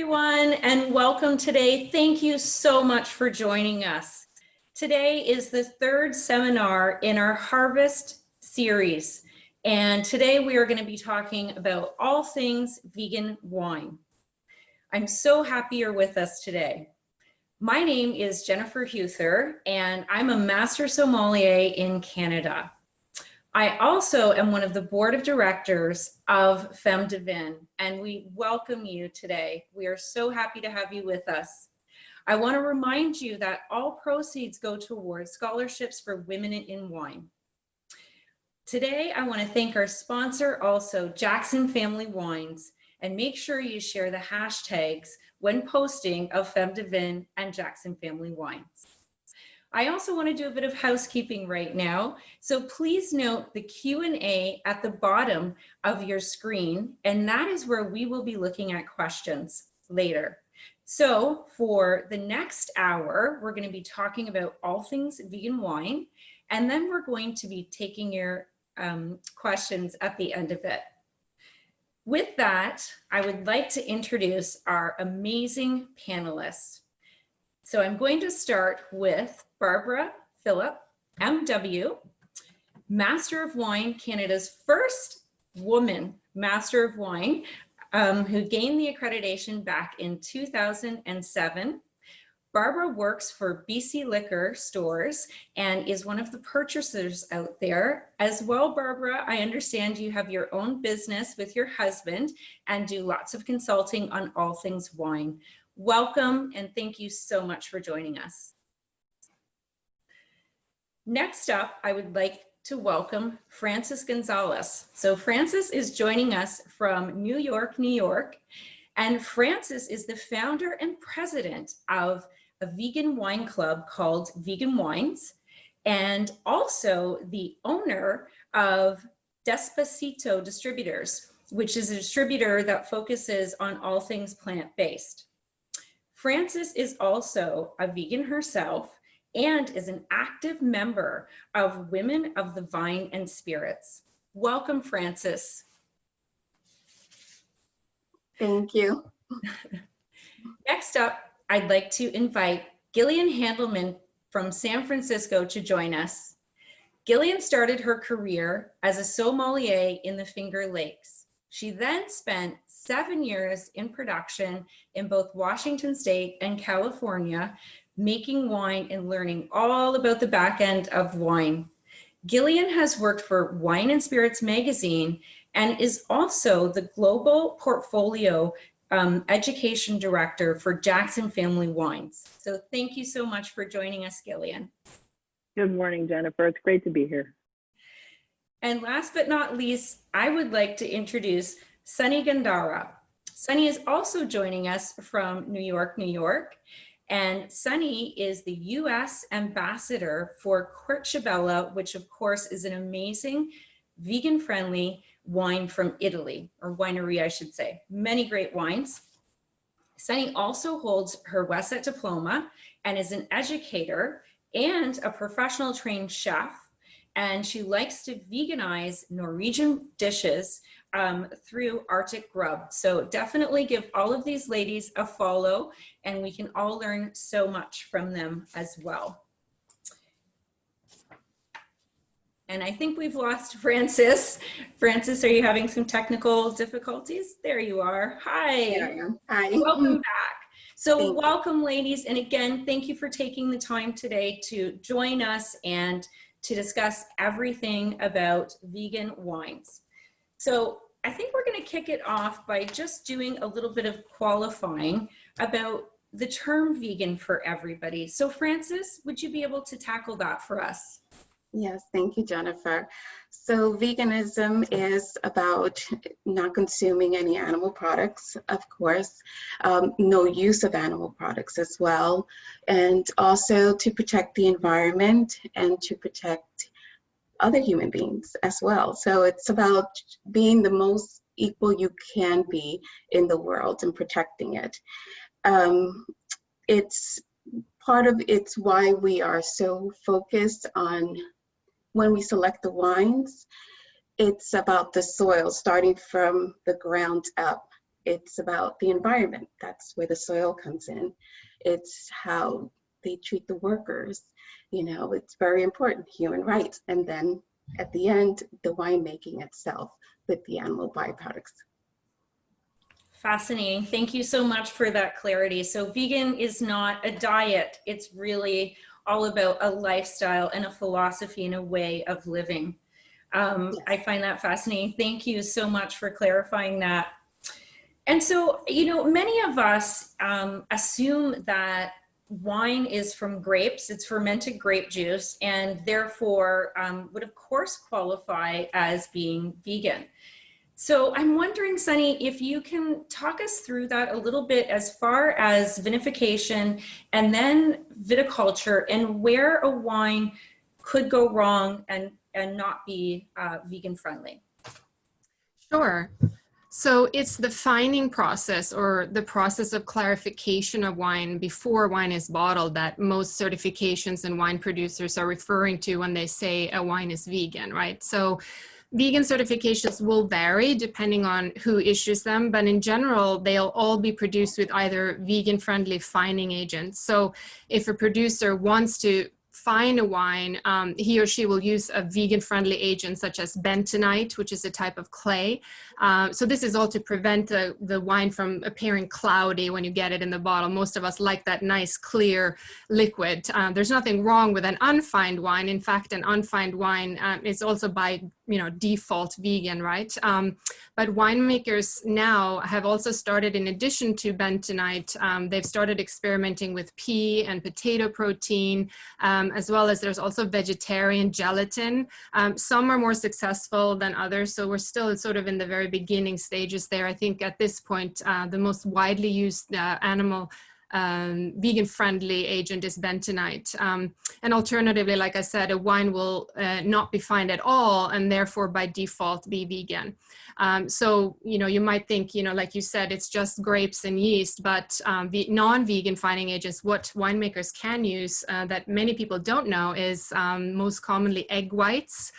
everyone, and welcome today. Thank you so much for joining us. Today is the third seminar in our Harvest series, and today we are going to be talking about all things vegan wine. I'm so happy you're with us today. My name is Jen Huether, and I'm a Master Sommelier in Canada. I also am one of the board of directors of Femmes du Vin, and we welcome you today. We are so happy to have you with us. I want to remind you that all proceeds go towards scholarships for women in wine. Today, I want to thank our sponsor also, Jackson Family Wines, and make sure you share the hashtags when posting of Femmes du Vin and Jackson Family Wines. I also want to do a bit of housekeeping right now. So please note the Q&A at the bottom of your screen, and that is where we will be looking at questions later. So for the next hour, we're going to be talking about all things vegan wine, and then we're going to be taking your questions at the end of it. With that, I would like to introduce our amazing panelists. So I'm going to start with Barbara Phillip, MW, Master of Wine, Canada's first woman Master of Wine, who gained the accreditation back in 2007. Barbara works for BC Liquor Stores and is one of the purchasers out there. As well, Barbara, I understand you have your own business with your husband and do lots of consulting on all things wine. Welcome, and thank you so much for joining us. Next up, I would like to welcome Frances Gonzalez. So Frances is joining us from New York, New York, and Frances is the founder and president of a vegan wine club called Vegan Wines, and also the owner of Despacito Distributors, which is a distributor that focuses on all things plant-based. Frances is also a vegan herself and is an active member of Women of the Vine and Spirits. Welcome, Frances. Thank you. Next up, I'd like to invite Gilian Handelman from San Francisco to join us. Gillian started her career as a sommelier in the Finger Lakes. She then spent 7 years in production in both Washington State and California, making wine and learning all about the back end of wine. Gillian has worked for Wine and Spirits magazine and is also the global portfolio education director for Jackson Family Wines. So thank you so much for joining us, Gillian. Good morning, Jennifer. It's great to be here. And last but not least, I would like to introduce Sunny Gandara. Sunny is also joining us from New York, New York. And Sunny is the US ambassador for Courcebella, which of course is an amazing vegan-friendly wine from Italy, or winery, I should say. Many great wines. Sunny also holds her WSET diploma and is an educator and a professional trained chef. And she likes to veganize Norwegian dishes through Arctic Grub. So definitely give all of these ladies a follow, and we can all learn so much from them as well. And I think we've lost Frances. Frances, are you having some technical difficulties? There you are. Hi. There I am. Hi. Welcome back. So welcome, ladies. And again, thank you for taking the time today to join us and to discuss everything about vegan wines. So I think we're going to kick it off by just doing a little bit of qualifying about the term vegan for everybody. So Frances, would you be able to tackle that for us? Yes, thank you, Jennifer. So veganism is about not consuming any animal products, of course, no use of animal products as well, and also to protect the environment and to protect other human beings as well. So it's about being the most equal you can be in the world and protecting it. It's why we are so focused on, when we select the wines, it's about the soil, starting from the ground up. It's about the environment. That's where the soil comes in. It's how they treat the workers. You know, it's very important, human rights. And then at the end, the winemaking itself with the animal byproducts. Fascinating. Thank you so much for that clarity. So vegan is not a diet. It's really all about a lifestyle and a philosophy and a way of living. I find that fascinating. Thank you so much for clarifying that. And so, you know, many of us assume that wine is from grapes, it's fermented grape juice, and therefore would of course qualify as being vegan. So I'm wondering, Sunny, if you can talk us through that a little bit as far as vinification and then viticulture and where a wine could go wrong and not be vegan friendly. Sure. So it's the fining process or the process of clarification of wine before wine is bottled that most certifications and wine producers are referring to when they say a wine is vegan, right? So vegan certifications will vary depending on who issues them, but in general, they'll all be produced with either vegan-friendly fining agents. So if a producer wants to fine a wine, he or she will use a vegan-friendly agent such as bentonite, which is a type of clay. So this is all to prevent the wine from appearing cloudy when you get it in the bottle. Most of us like that nice, clear liquid. There's nothing wrong with an unfined wine. In fact, an unfined wine is also by default vegan, right? But winemakers now have also started, in addition to bentonite, they've started experimenting with pea and potato protein, as well as there's also vegetarian gelatin. Some are more successful than others, so we're still sort of in the very beginning stages there. I think at this point, the most widely used animal vegan-friendly agent is bentonite. And alternatively, like I said, a wine will not be fined at all and therefore by default be vegan. So, you might think, like you said, it's just grapes and yeast, but non-vegan fining agents, what winemakers can use that many people don't know is most commonly egg whites,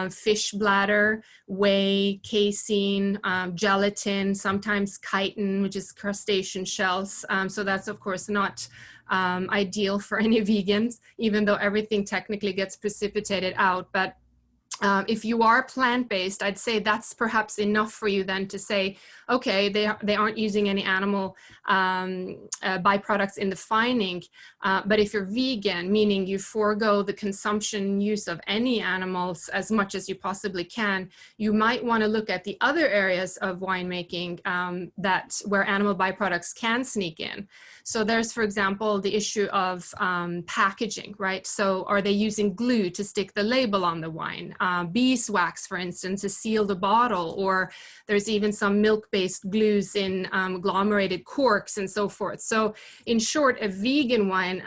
fish bladder, whey, casein, gelatin, sometimes chitin, which is crustacean shells. So that's of course not ideal for any vegans, even though everything technically gets precipitated out. But if you are plant-based, I'd say that's perhaps enough for you then to say, okay, they aren't using any animal byproducts in the fining. But if you're vegan, meaning you forego the consumption and use of any animals as much as you possibly can, you might want to look at the other areas of winemaking where animal byproducts can sneak in. So there's, for example, the issue of packaging, right? So are they using glue to stick the label on the wine? Beeswax, for instance, to seal the bottle, or there's even some milk-based glues in agglomerated corks and so forth. So in short, a vegan wine,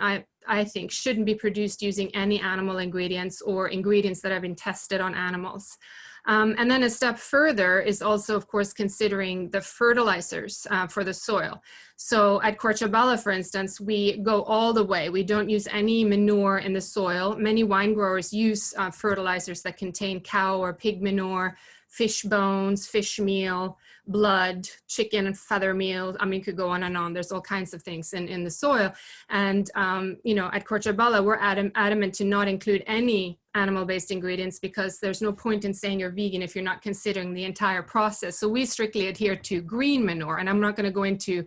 I think, shouldn't be produced using any animal ingredients or ingredients that have been tested on animals. And then a step further is also, of course, considering the fertilizers for the soil. So at Corchabella, for instance, we go all the way. We don't use any manure in the soil. Many wine growers use fertilizers that contain cow or pig manure, fish bones, fish meal, blood, chicken and feather meal. I mean, you could go on and on. There's all kinds of things in the soil. And, at Corchabella, we're adamant to not include any animal-based ingredients because there's no point in saying you're vegan if you're not considering the entire process. So we strictly adhere to green manure. And I'm not going to go into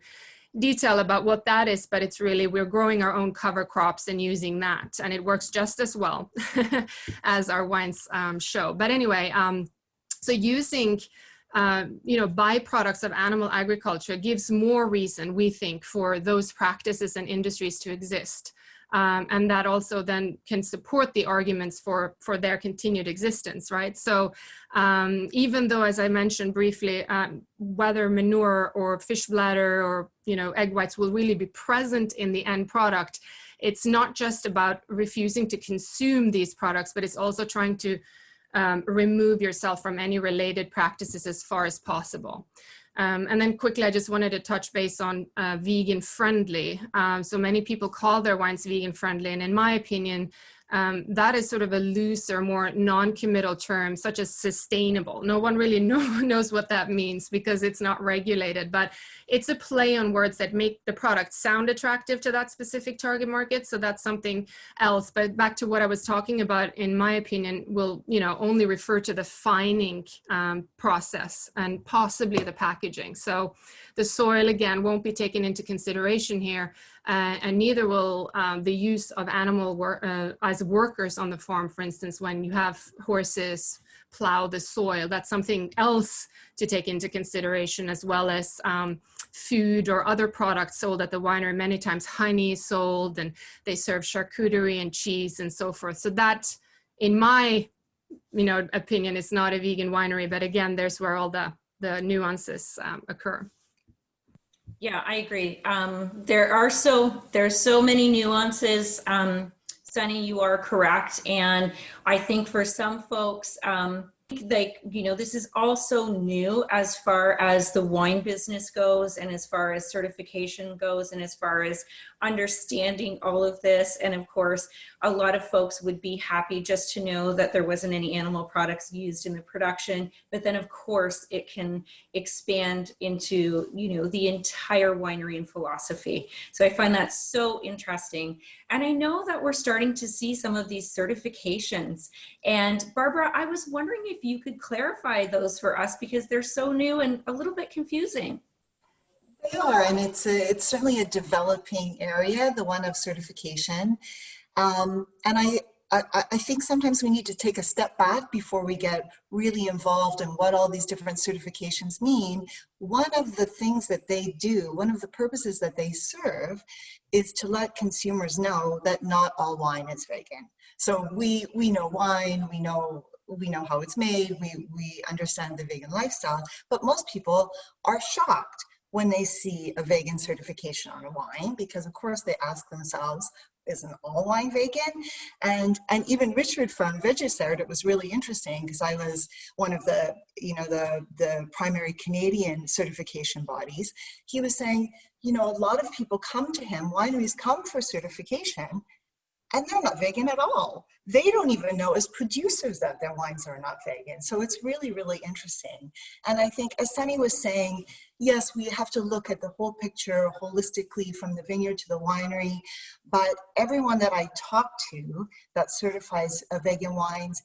detail about what that is, but it's really, we're growing our own cover crops and using that. And it works just as well as our wines show. But anyway, so using byproducts of animal agriculture gives more reason, we think, for those practices and industries to exist. And that also then can support the arguments for their continued existence, right? So even though, as I mentioned briefly, whether manure or fish bladder or, egg whites will really be present in the end product, it's not just about refusing to consume these products, but it's also trying to remove yourself from any related practices as far as possible. And then quickly, I just wanted to touch base on vegan friendly. So many people call their wines vegan friendly. And in my opinion, that is sort of a looser, more non-committal term, such as sustainable. No one really knows what that means because it's not regulated, but it's a play on words that make the product sound attractive to that specific target market. So that's something else. But back to what I was talking about, in my opinion, will, you know, only refer to the fining process and possibly the packaging. So the soil, again, won't be taken into consideration here, and neither will the use of animal as workers on the farm. For instance, when you have horses plow the soil, that's something else to take into consideration, as well as food or other products sold at the winery. Many times honey is sold, and they serve charcuterie and cheese and so forth. So that, in my opinion, is not a vegan winery. But again, there's where all the nuances occur. Yeah, I agree. There's so many nuances. Sunny, you are correct. And I think for some folks, this is also new as far as the wine business goes, and as far as certification goes, and as far as understanding all of this. And of course, a lot of folks would be happy just to know that there wasn't any animal products used in the production. But then of course it can expand into, the entire winery and philosophy. So I find that so interesting. And I know that we're starting to see some of these certifications. And Barbara, I was wondering if you could clarify those for us, because they're so new and a little bit confusing. They are, and it's certainly a developing area, the one of certification. And I think sometimes we need to take a step back before we get really involved in what all these different certifications mean. One of the things that they do, one of the purposes that they serve, is to let consumers know that not all wine is vegan. So we know wine, we know how it's made, we understand the vegan lifestyle, but most people are shocked when they see a vegan certification on a wine, because of course they ask themselves, isn't all wine vegan? And even Richard from Vegicert, it was really interesting because I was one of the primary Canadian certification bodies. He was saying, a lot of people come to him, wineries come for certification, and they're not vegan at all. They don't even know as producers that their wines are not vegan. So it's really, really interesting. And I think, as Sunny was saying, yes, we have to look at the whole picture holistically from the vineyard to the winery. But everyone that I talk to that certifies vegan wines,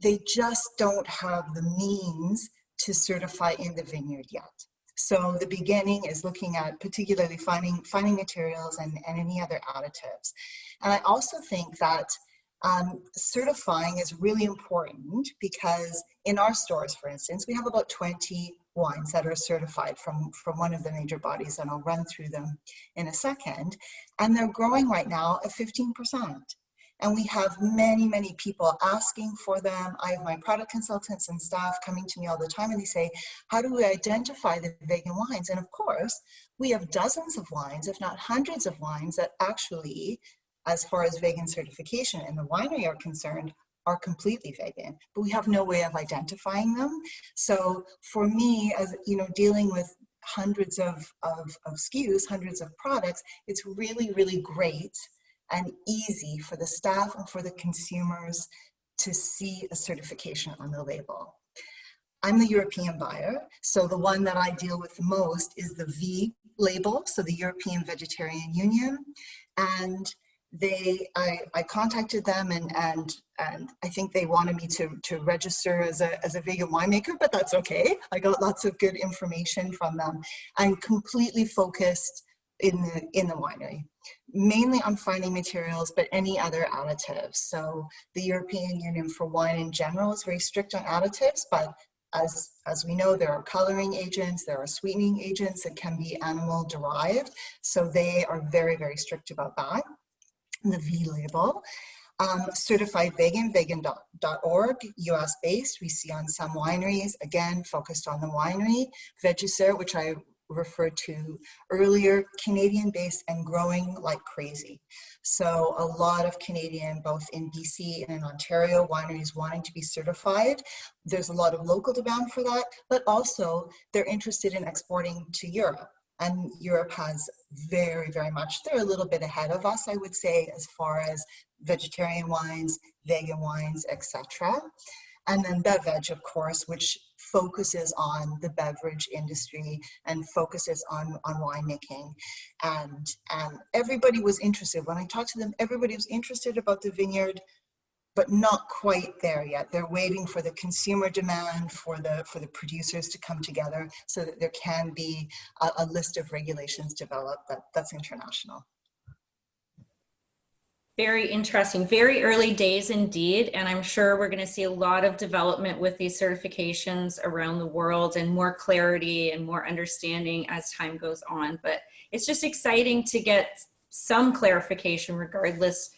they just don't have the means to certify in the vineyard yet. So the beginning is looking at particularly finding materials and any other additives. And I also think that certifying is really important, because in our stores, for instance, we have about 20 wines that are certified from one of the major bodies, and I'll run through them in a second. And they're growing right now at 15%. And we have many, many people asking for them. I have my product consultants and staff coming to me all the time, and they say, how do we identify the vegan wines? And of course, we have dozens of wines, if not hundreds of wines, that actually, as far as vegan certification and the winery are concerned, are completely vegan, but we have no way of identifying them. So for me, as dealing with hundreds of SKUs, hundreds of products, it's really, really great and easy for the staff and for the consumers to see a certification on the label. I'm the European buyer, so the one that I deal with the most is the V label, so the European Vegetarian Union. And I contacted them, and I think they wanted me to register as a vegan winemaker, but that's okay. I got lots of good information from them. I'm completely focused in the winery, mainly on finding materials, but any other additives. So the European Union for wine in general is very strict on additives, but as we know, there are coloring agents, there are sweetening agents that can be animal derived. So they are very, very strict about that. The V label. Certified vegan, vegan.org, US based. We see on some wineries, again, focused on the winery. Vegicert, which I referred to earlier, Canadian based and growing like crazy. So a lot of Canadian, both in BC and in Ontario, wineries wanting to be certified. There's a lot of local demand for that, but also they're interested in exporting to Europe. And Europe has very, very much, they're a little bit ahead of us, I would say, as far as vegetarian wines, vegan wines, etc. And then Bev-Veg, of course, which focuses on the beverage industry and focuses on winemaking. And everybody was interested. When I talked to them, everybody was interested about the vineyard, but not quite there yet. They're waiting for the consumer demand, for the producers to come together so that there can be a list of regulations developed that's international. Very interesting, very early days indeed, and I'm sure we're going to see a lot of development with these certifications around the world and more clarity and more understanding as time goes on. But it's just exciting to get some clarification regardless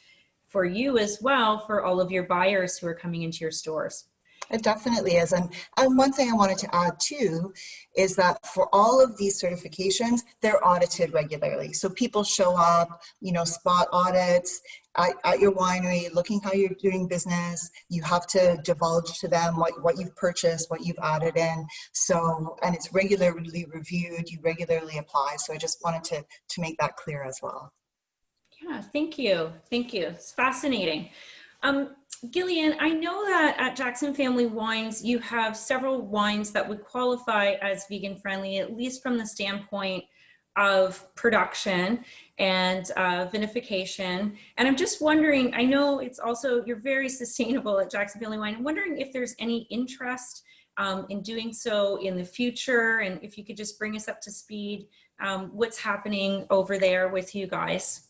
for you as well, for all of your buyers who are coming into your stores. It definitely is. And one thing I wanted to add too is that for all of these certifications, they're audited regularly. So people show up, spot audits at your winery, looking how you're doing business. You have to divulge to them what you've purchased, what you've added in. So, and it's regularly reviewed, you regularly apply. So I just wanted to make that clear as well. Yeah, thank you. Thank you. It's fascinating. Gillian, I know that at Jackson Family Wines, you have several wines that would qualify as vegan friendly, at least from the standpoint of production and vinification. And I'm just wondering, I know it's also, you're very sustainable at Jackson Family Wine. I'm wondering if there's any interest in doing so in the future, and if you could just bring us up to speed, what's happening over there with you guys.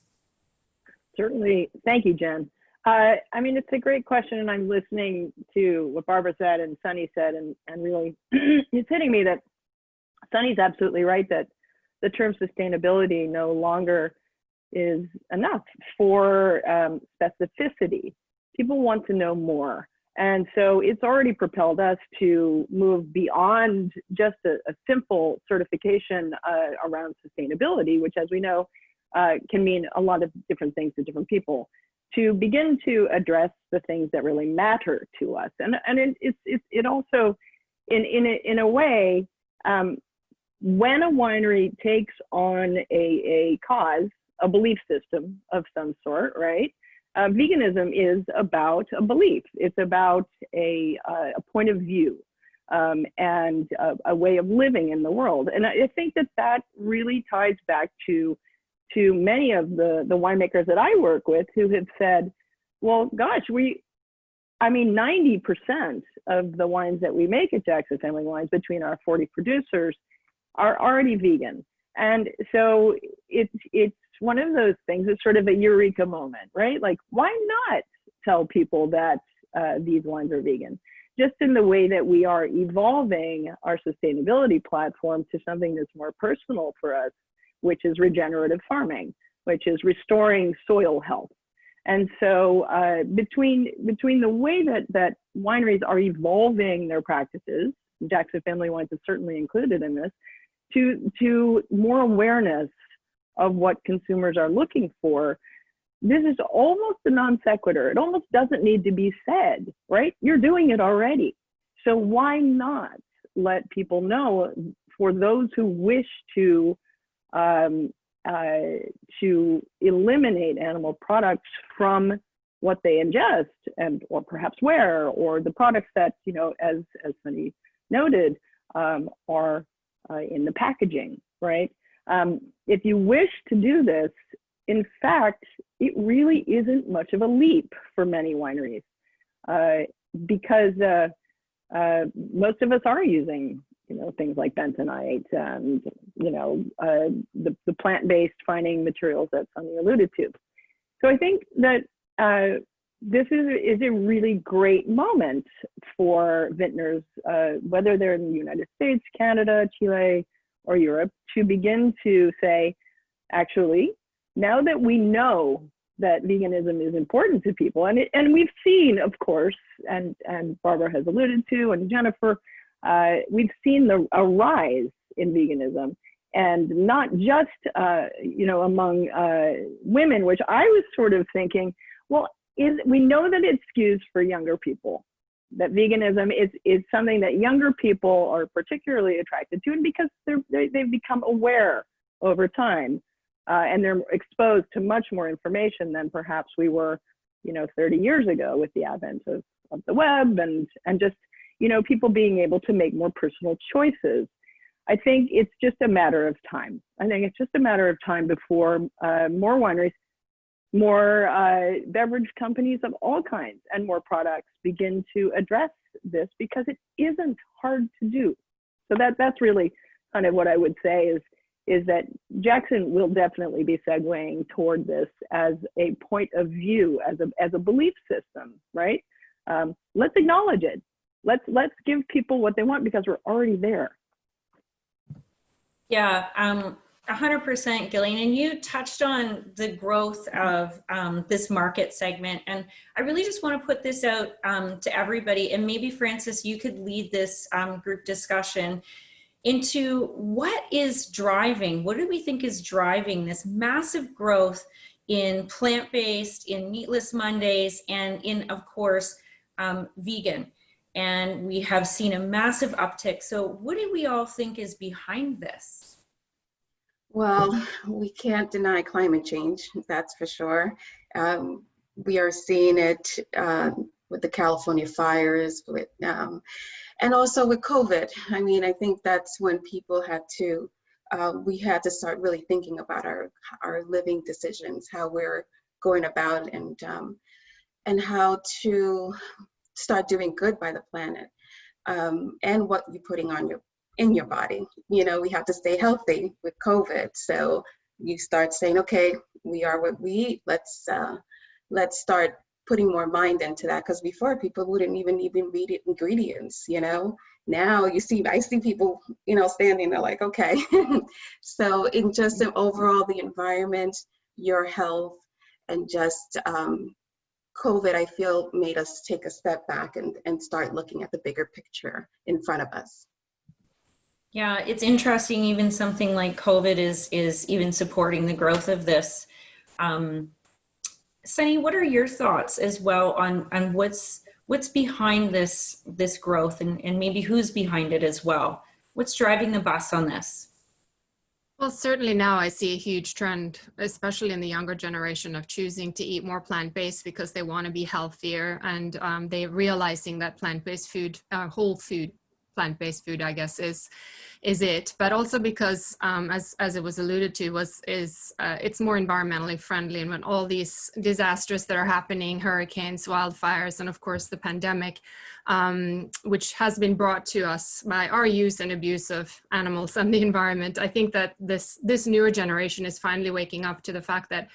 Certainly. Thank you, Jen. I mean, it's a great question, and I'm listening to what Barbara said and Sunny said, and really it's hitting me that Sunny's absolutely right that the term sustainability no longer is enough for specificity. People want to know more. And so it's already propelled us to move beyond just a simple certification around sustainability, which, as we know, can mean a lot of different things to different people, to begin to address the things that really matter to us. And it also, in a way, when a winery takes on a cause, a belief system of some sort, right? Veganism is about a belief. It's about a point of view and a way of living in the world. And I think that really ties back to many of the winemakers that I work with who have said, well, gosh, 90% of the wines that we make at Jackson Family Wines, between our 40 producers, are already vegan. And so it's one of those things, it's sort of a eureka moment, right? Like, why not tell people that these wines are vegan? Just in the way that we are evolving our sustainability platform to something that's more personal for us, which is regenerative farming, which is restoring soil health. And so between the way that wineries are evolving their practices, Jackson Family Wines is certainly included in this, to more awareness of what consumers are looking for, this is almost a non sequitur. It almost doesn't need to be said, right? You're doing it already. So why not let people know, for those who wish to eliminate animal products from what they ingest or perhaps wear, or the products that, as Sunny noted, are in the packaging, right? If you wish to do this, in fact, it really isn't much of a leap for many wineries because most of us are using, things like bentonite and, the plant-based fining materials that Sunny alluded to. So I think that this is a really great moment for vintners, whether they're in the United States, Canada, Chile, or Europe, to begin to say, actually, now that we know that veganism is important to people, and we've seen, of course, and Barbara has alluded to, and Jennifer, we've seen a rise in veganism, and not just, among women, which I was sort of thinking, well, we know that it skews for younger people, that veganism is something that younger people are particularly attracted to, and because they've become aware over time, and they're exposed to much more information than perhaps we were, 30 years ago with the advent of the web and just, people being able to make more personal choices. I think it's just a matter of time. I think it's just a matter of time before more wineries, more beverage companies of all kinds and more products begin to address this, because it isn't hard to do. So that's really kind of what I would say is that Jackson will definitely be segueing toward this as a point of view, as a belief system, right? Let's acknowledge it. Let's give people what they want, because we're already there. Yeah, 100%, Gillian. And you touched on the growth of this market segment. And I really just want to put this out to everybody. And maybe, Frances, you could lead this group discussion into what do we think is driving this massive growth in plant-based, in meatless Mondays, and in, of course, vegan. And we have seen a massive uptick. So what do we all think is behind this? Well, we can't deny climate change, that's for sure. We are seeing it with the California fires, and also with COVID. I mean, I think that's when people we had to start really thinking about our living decisions, how we're going about, and how to start doing good by the planet, and what you're putting in your body. We have to stay healthy with COVID. So you start saying, okay, we are what we eat. Let's start putting more mind into that, because before people wouldn't even read ingredients. Now I see people, standing there like, okay. So in just overall the environment, your health, and just COVID, I feel, made us take a step back and start looking at the bigger picture in front of us. Yeah, it's interesting. Even something like COVID is even supporting the growth of this. Sunny, what are your thoughts as well on what's behind this growth, and maybe who's behind it as well? What's driving the bus on this? Well, certainly now I see a huge trend, especially in the younger generation, of choosing to eat more plant-based because they want to be healthier, and they're realizing that plant-based food, whole food, plant-based food, I guess, is it, but also because, as it was alluded to, it's more environmentally friendly. And when all these disasters that are happening, hurricanes, wildfires, and of course the pandemic, which has been brought to us by our use and abuse of animals and the environment, I think that this newer generation is finally waking up to the fact that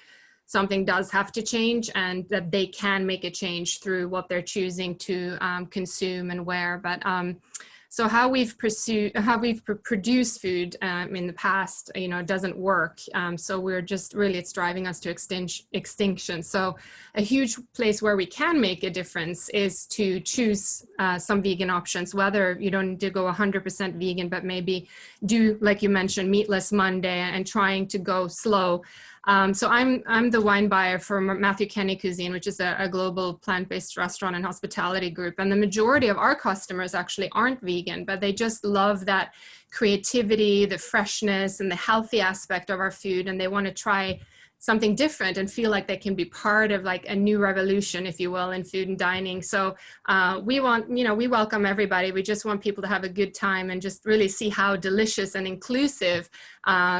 something does have to change, and that they can make a change through what they're choosing to consume and wear. But so how we've produced food in the past, doesn't work. So we're just really, it's driving us to extinction. So a huge place where we can make a difference is to choose some vegan options, whether you don't need to go 100% vegan, but maybe do, like you mentioned, Meatless Monday, and trying to go slow. So I'm the wine buyer for Matthew Kenny Cuisine, which is a global plant-based restaurant and hospitality group. And the majority of our customers actually aren't vegan, but they just love that creativity, the freshness, and the healthy aspect of our food. And they want to try something different and feel like they can be part of like a new revolution, if you will, in food and dining. So we welcome everybody. We just want people to have a good time and just really see how delicious and inclusive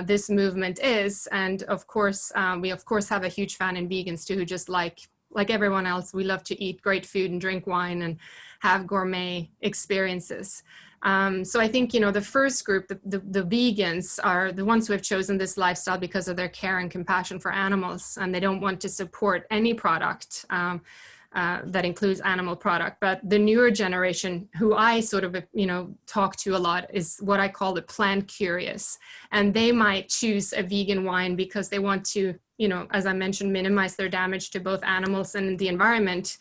this movement is. And of course, we of course have a huge fan in vegans too, who just like everyone else, we love to eat great food and drink wine and have gourmet experiences. So I think, the first group, the vegans, are the ones who have chosen this lifestyle because of their care and compassion for animals, and they don't want to support any product that includes animal product. But the newer generation, who I sort of, talk to a lot, is what I call the plant curious. And they might choose a vegan wine because they want to, as I mentioned, minimize their damage to both animals and the environment,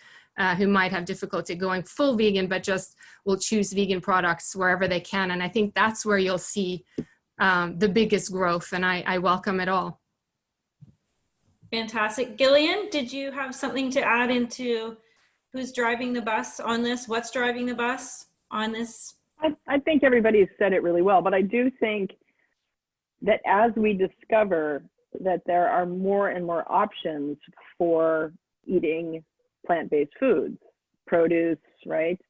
who might have difficulty going full vegan, but just will choose vegan products wherever they can. And I think that's where you'll see the biggest growth, and I welcome it all. Fantastic. Gillian, did you have something to add into who's driving the bus on this? What's driving the bus on this? I think everybody's said it really well, but I do think that as we discover that there are more and more options for eating plant-based foods, produce, right?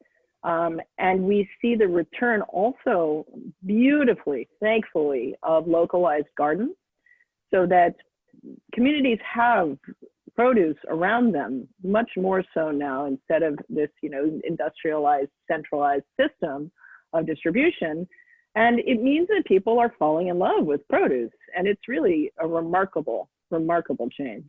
And we see the return also beautifully, thankfully, of localized gardens, so that communities have produce around them much more so now, instead of this, industrialized, centralized system of distribution. And it means that people are falling in love with produce, and it's really a remarkable, remarkable change.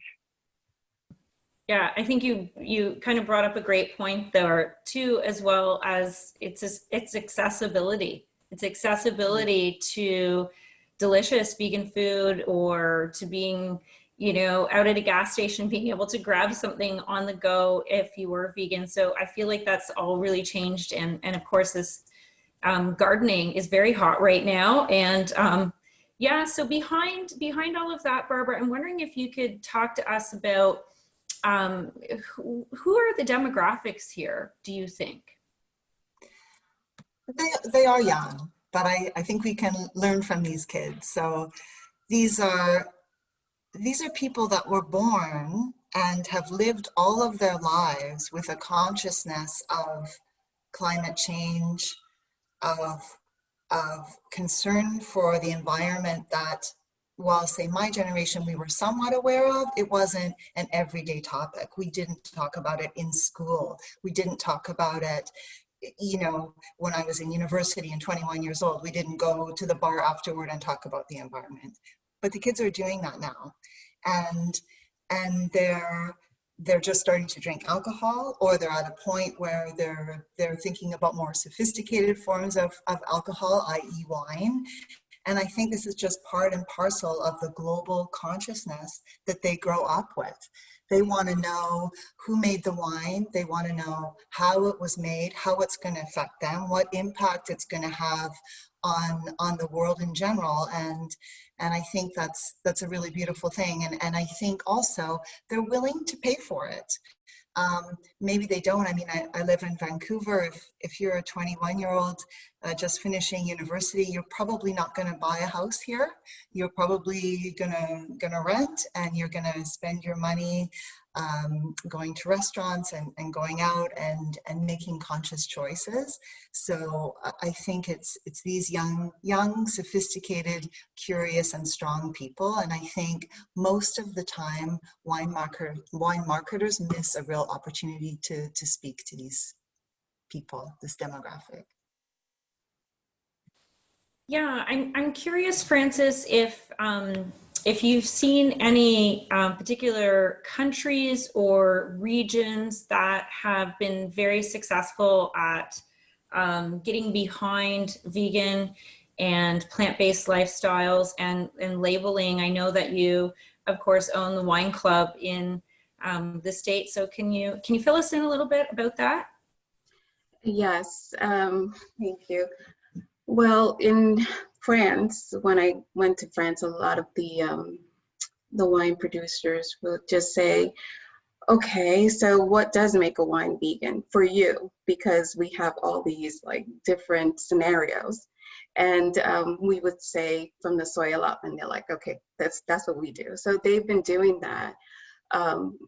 Yeah, I think you kind of brought up a great point there too, as well as it's accessibility. It's accessibility to delicious vegan food, or to being, out at a gas station, being able to grab something on the go if you were vegan. So I feel like that's all really changed. And of course, this gardening is very hot right now. And yeah, so behind all of that, Barbara, I'm wondering if you could talk to us about who are the demographics here, do you think? They are young, but I think we can learn from these kids. So these are people that were born and have lived all of their lives with a consciousness of climate change, of concern for the environment that, while, say, my generation, we were somewhat aware of, it wasn't an everyday topic. We didn't talk about it in school. We didn't talk about it, when I was in university and 21 years old, we didn't go to the bar afterward and talk about the environment. But the kids are doing that now. And they're just starting to drink alcohol, or they're at a point where they're thinking about more sophisticated forms of alcohol, i.e. wine. And I think this is just part and parcel of the global consciousness that they grow up with. They want to know who made the wine. They want to know how it was made, how it's going to affect them, what impact it's going to have on the world in general. And I think that's a really beautiful thing. And I think also they're willing to pay for it. Maybe they don't. I mean, I live in Vancouver. If you're a 21-year-old just finishing university, you're probably not going to buy a house here. You're probably gonna rent, and you're gonna spend your money going to restaurants and going out and making conscious choices. So I think it's these young, sophisticated, curious, and strong people. And I think most of the time, wine marketers miss a real opportunity to speak to these people, this demographic. Yeah, I'm curious, Frances, if you've seen any particular countries or regions that have been very successful at getting behind vegan and plant-based lifestyles and labeling. I know that you, of course, own the wine club in the States. So can you fill us in a little bit about that? Yes, thank you. Well, in France, when I went to France, a lot of the wine producers will just say, okay, so what does make a wine vegan for you? Because we have all these like different scenarios. And we would say from the soil up, and they're like, okay, that's what we do. So they've been doing that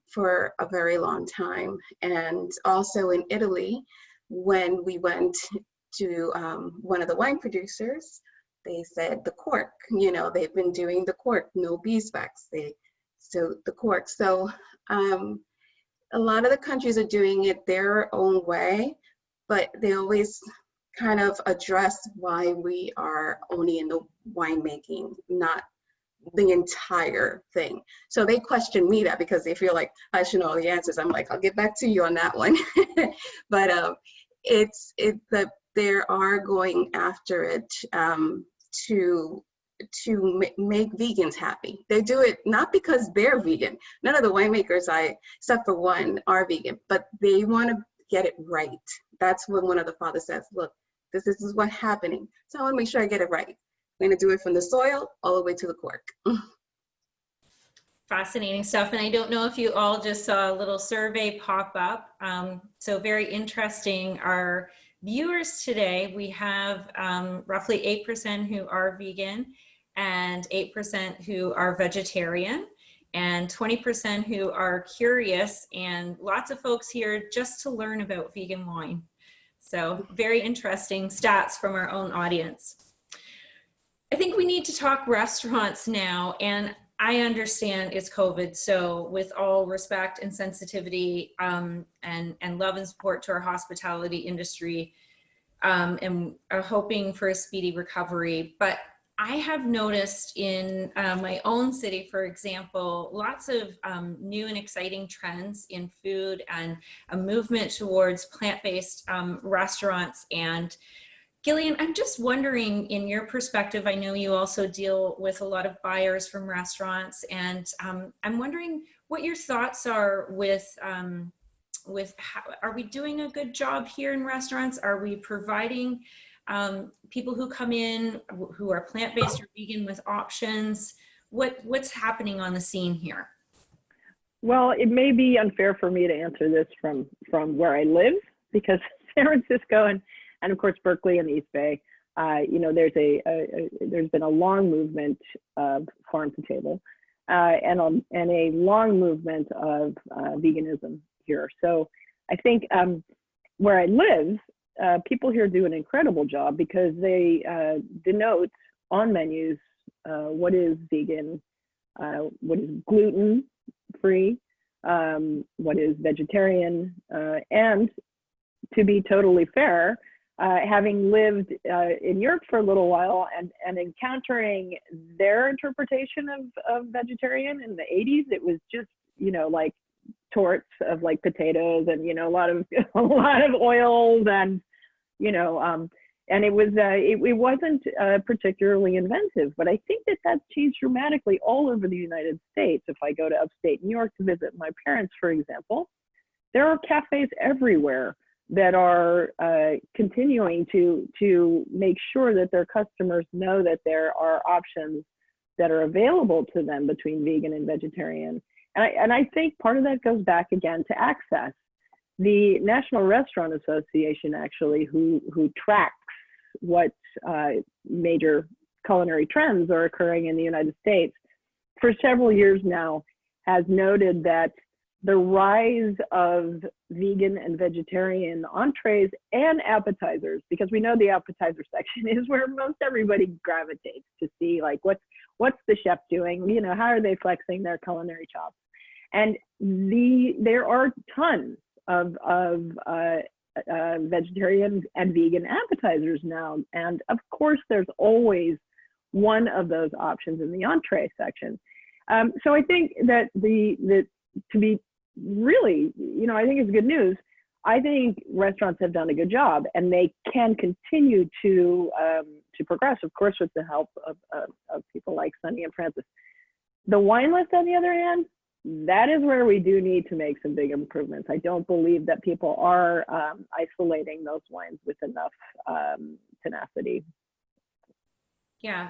for a very long time. And also in Italy, when we went to one of the wine producers, they said the cork, they've been doing the cork, no beeswax, so the cork. So a lot of the countries are doing it their own way, but they always kind of address why we are only in the winemaking, not the entire thing. So they question me that because they feel like I should know all the answers. I'm like, I'll get back to you on that one. But they are going after it to make vegans happy. They do it not because they're vegan. None of the winemakers, except for one, are vegan, but they want to get it right. That's when one of the fathers says, look, this is what's happening. So I want to make sure I get it right. I'm going to do it from the soil all the way to the cork. Fascinating stuff. And I don't know if you all just saw a little survey pop up. So very interesting. Our viewers today, we have roughly 8% who are vegan and 8% who are vegetarian. and 20% who are curious, and lots of folks here just to learn about vegan wine. So very interesting stats from our own audience. I think we need to talk restaurants now, and I understand it's COVID, so with all respect and sensitivity and love and support to our hospitality industry, and hoping for a speedy recovery. But I have noticed in my own city, for example, lots of new and exciting trends in food and a movement towards plant-based restaurants. And Gillian, I'm just wondering, in your perspective, I know you also deal with a lot of buyers from restaurants, and I'm wondering what your thoughts are with how, are we doing a good job here in restaurants? Are we providing people who come in who are plant-based or vegan with options? What's happening on the scene here? Well, it may be unfair for me to answer this from where I live, because San Francisco and of course Berkeley and the East Bay, you know, there's been a long movement of farm to table and a long movement of veganism here. So I think where I live, people here do an incredible job because they denote on menus what is vegan, what is gluten free, what is vegetarian, and to be totally fair, having lived in Europe for a little while and encountering their interpretation of vegetarian in the 80s, it was just, you know, like torts of like potatoes and, you know, a lot of oils and, you know, and it wasn't particularly inventive, but I think that that's changed dramatically all over the United States. If I go to upstate New York to visit my parents, for example, there are cafes everywhere that are continuing to make sure that their customers know that there are options that are available to them between vegan and vegetarian. And I think part of that goes back again to access. The National Restaurant Association, actually, who tracks what major culinary trends are occurring in the United States, for several years now, has noted that the rise of vegan and vegetarian entrees and appetizers, because we know the appetizer section is where most everybody gravitates to see, like, what's the chef doing? You know, how are they flexing their culinary chops? And there are tons of vegetarian and vegan appetizers now. And of course, there's always one of those options in the entree section. So I think that to be really, you know, I think it's good news. I think restaurants have done a good job, and they can continue to progress, of course, with the help of people like Sunny and Frances. The wine list, on the other hand, that is where we do need to make some big improvements. I don't believe that people are isolating those wines with enough tenacity. Yeah,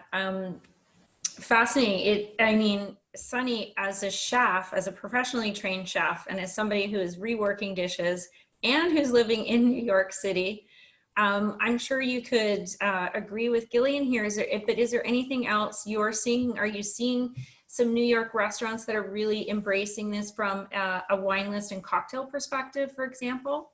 fascinating. I mean, Sunny, as a chef, as a professionally trained chef, and as somebody who is reworking dishes and who's living in New York City, I'm sure you could agree with Gillian here. But is there anything else you're seeing? Are you seeing some New York restaurants that are really embracing this from a wine list and cocktail perspective, for example?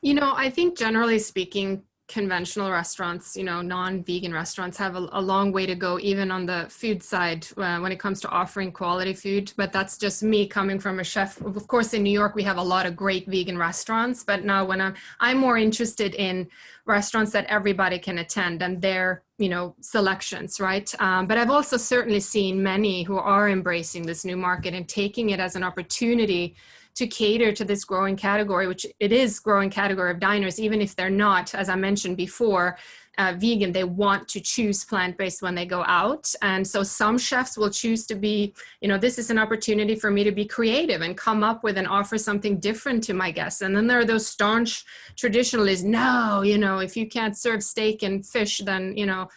You know, I think generally speaking, conventional restaurants, you know, non-vegan restaurants have a long way to go, even on the food side, when it comes to offering quality food. But that's just me coming from a chef. Of course, in New York, we have a lot of great vegan restaurants, but now when I'm more interested in restaurants that everybody can attend and their, you know, selections, right? But I've also certainly seen many who are embracing this new market and taking it as an opportunity to cater to this growing category, which it is growing category of diners, even if they're not, as I mentioned before, vegan, they want to choose plant-based when they go out. And so some chefs will choose to be, you know, this is an opportunity for me to be creative and come up with and offer something different to my guests. And then there are those staunch traditionalists, no, you know, if you can't serve steak and fish, then, you know,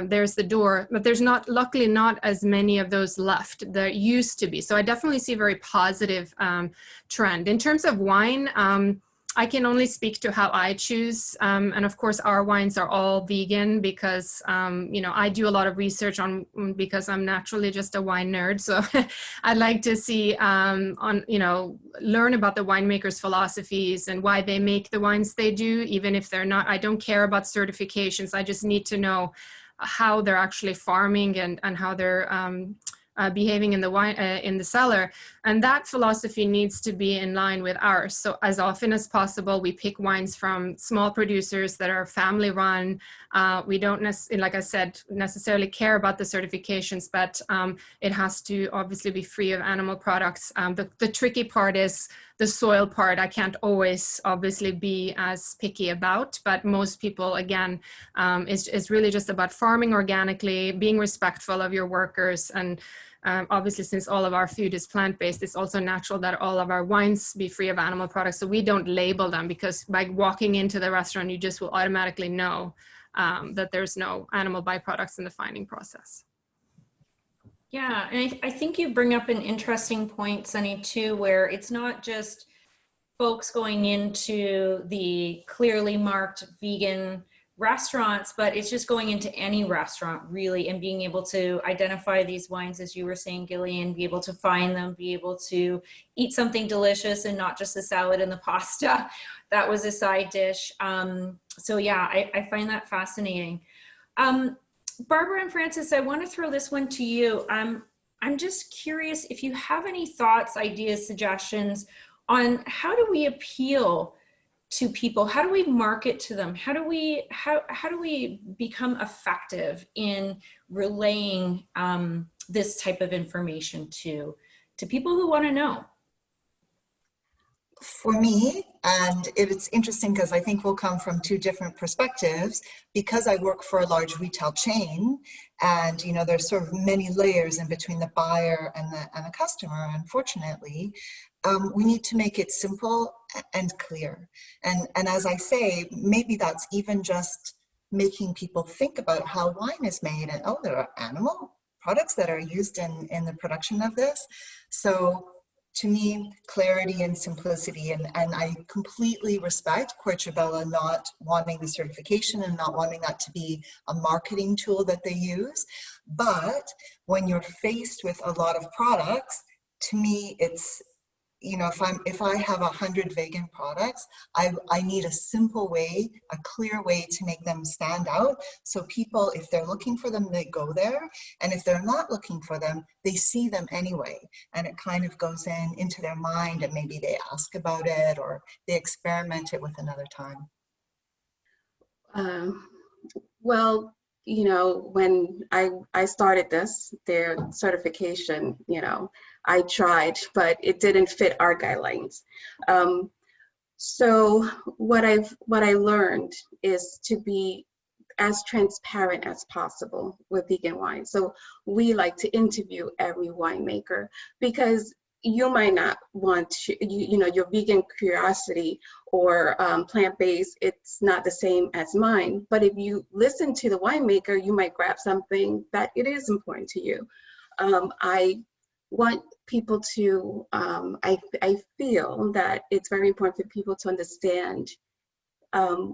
there's the door. But there's luckily not as many of those left. There used to be. So I definitely see a very positive trend. In terms of wine, I can only speak to how I choose. And of course, our wines are all vegan because, you know, I do a lot of research on, because I'm naturally just a wine nerd. So I like to see, you know, learn about the winemakers' philosophies and why they make the wines they do, even if they're not, I don't care about certifications. I just need to know how they're actually farming and how they're behaving in the wine in the cellar, and that philosophy needs to be in line with ours. So as often as possible, we pick wines from small producers that are family run. We don't like I said, necessarily care about the certifications, but it has to obviously be free of animal products. The tricky part is the soil part. I can't always obviously be as picky about, but most people, again, is really just about farming organically, being respectful of your workers, and obviously, since all of our food is plant-based, it's also natural that all of our wines be free of animal products. So we don't label them, because by walking into the restaurant, you just will automatically know that there's no animal byproducts in the fining process. Yeah, and I think you bring up an interesting point, Sunny, too, where it's not just folks going into the clearly marked vegan restaurants, but it's just going into any restaurant, really, and being able to identify these wines, as you were saying, Gillian, be able to find them, be able to eat something delicious and not just the salad and the pasta that was a side dish. So yeah, I find that fascinating. Barbara and Frances, I want to throw this one to you. I'm just curious if you have any thoughts, ideas, suggestions on how do we appeal to people? How do we market to them? How do we become effective in relaying this type of information to people who want to know? For me, and it's interesting because I think we'll come from two different perspectives, because I work for a large retail chain, and you know, there's sort of many layers in between the buyer and the customer, unfortunately. We need to make it simple and clear. And as I say, maybe that's even just making people think about how wine is made, and oh, there are animal products that are used in the production of this. So to me, clarity and simplicity, and I completely respect Courchevel not wanting the certification and not wanting that to be a marketing tool that they use. But when you're faced with a lot of products, to me, it's, you know, if I have 100 vegan products, I need a simple way, a clear way to make them stand out. So people, if they're looking for them, they go there. And if they're not looking for them, they see them anyway. And it kind of goes into their mind, and maybe they ask about it or they experiment it with another time. Well, you know, when I started their certification, you know, I tried, but it didn't fit our guidelines. So what I learned is to be as transparent as possible with vegan wine. So we like to interview every winemaker, because you might not want to, you know, your vegan curiosity or plant-based, it's not the same as mine. But if you listen to the winemaker, you might grab something that it is important to you. I want people to, I feel that it's very important for people to understand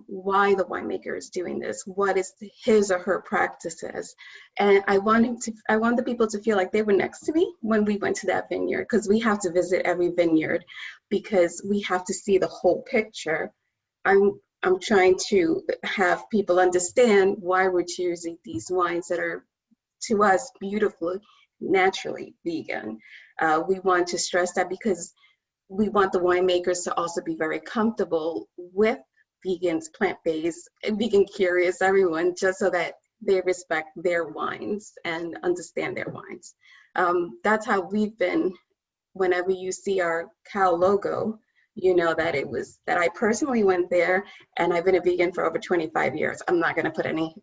why the winemaker is doing this, what is his or her practices. And I want the people to feel like they were next to me when we went to that vineyard, because we have to visit every vineyard because we have to see the whole picture. I'm trying to have people understand why we're choosing these wines that are, to us, beautifully, naturally vegan. We want to stress that because we want the winemakers to also be very comfortable with vegans, plant-based, vegan curious, everyone, just so that they respect their wines and understand their wines. That's how we've been. Whenever you see our cow logo, you know that that I personally went there, and I've been a vegan for over 25 years. I'm not going to put any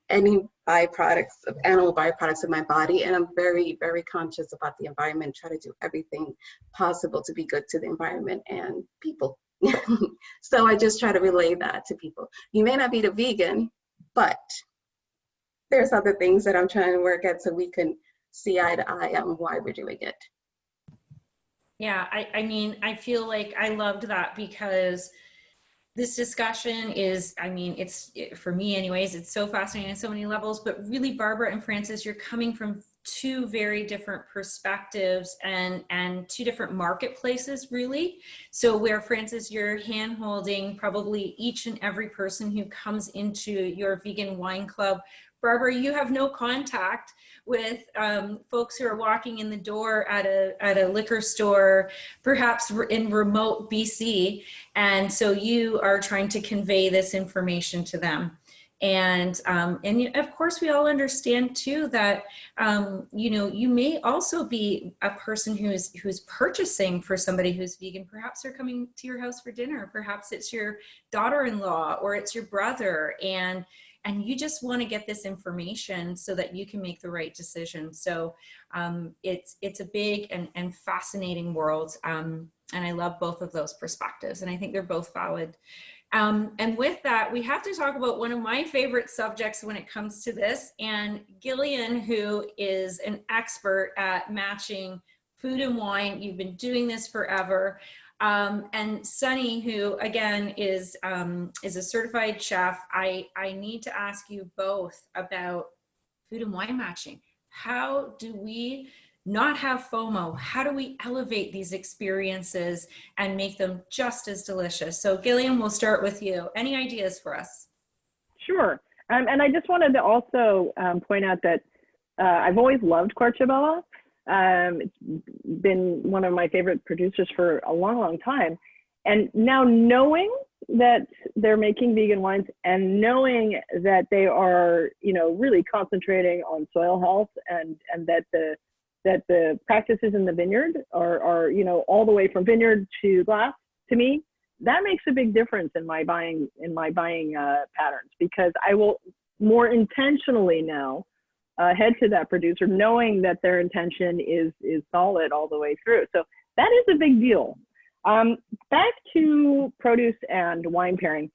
byproducts, of animal byproducts in my body, and I'm very, very conscious about the environment, try to do everything possible to be good to the environment and people. So I just try to relay that to people. You may not be the vegan, but there's other things that I'm trying to work at so we can see eye to eye on why we're doing it. Yeah, I mean, I feel like I loved that, because This discussion is, I mean, for me anyways, it's so fascinating on so many levels, but really Barbara and Frances, you're coming from two very different perspectives and two different marketplaces really. So where Frances, you're hand-holding probably each and every person who comes into your vegan wine club. Barbara, you have no contact with folks who are walking in the door at a liquor store, perhaps in remote BC. And so you are trying to convey this information to them. And of course, we all understand too that, you know, you may also be a person who's purchasing for somebody who's vegan. Perhaps they're coming to your house for dinner. Perhaps it's your daughter-in-law or it's your brother. And you just want to get this information so that you can make the right decision. So it's a big and fascinating world. And I love both of those perspectives. And I think they're both valid. And with that, we have to talk about one of my favorite subjects when it comes to this. And Gillian, who is an expert at matching food and wine. You've been doing this forever. And Sunny, who again is a certified chef, I need to ask you both about food and wine matching. How do we not have FOMO? How do we elevate these experiences and make them just as delicious? So Gillian, we'll start with you. Any ideas for us? Sure. And I just wanted to also point out that I've always loved Courchevel. It's been one of my favorite producers for a long, long time. And now knowing that they're making vegan wines and knowing that they are, you know, really concentrating on soil health and that the practices in the vineyard are, you know, all the way from vineyard to glass, to me, that makes a big difference in my buying patterns, because I will more intentionally now head to that producer knowing that their intention is solid all the way through. So that is a big deal. Back to produce and wine pairing.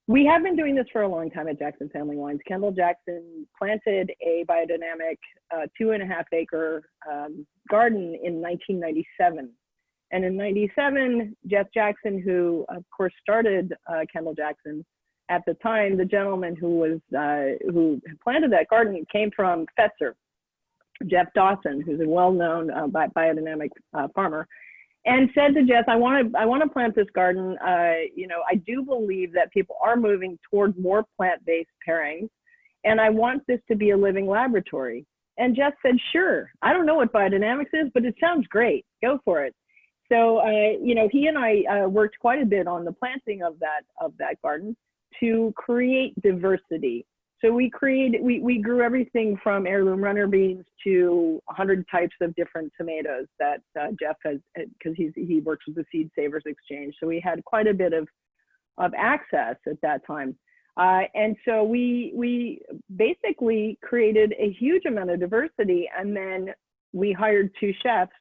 We have been doing this for a long time at Jackson Family Wines. Kendall Jackson planted a biodynamic 2.5 acre garden in 1997. And in 97, Jeff Jackson, who of course started Kendall Jackson, at the time, the gentleman who planted that garden came from Fetzer, Jeff Dawson, who's a well-known biodynamic farmer, and said to Jeff, I want to plant this garden. You know, I do believe that people are moving toward more plant-based pairings, and I want this to be a living laboratory. And Jeff said, sure. I don't know what biodynamics is, but it sounds great. Go for it. So, you know, he and I worked quite a bit on the planting of that garden to create diversity. So we grew everything from heirloom runner beans to 100 types of different tomatoes that Jeff has, because he works with the Seed Savers Exchange. So we had quite a bit of access at that time. And so we basically created a huge amount of diversity, and then we hired 2 chefs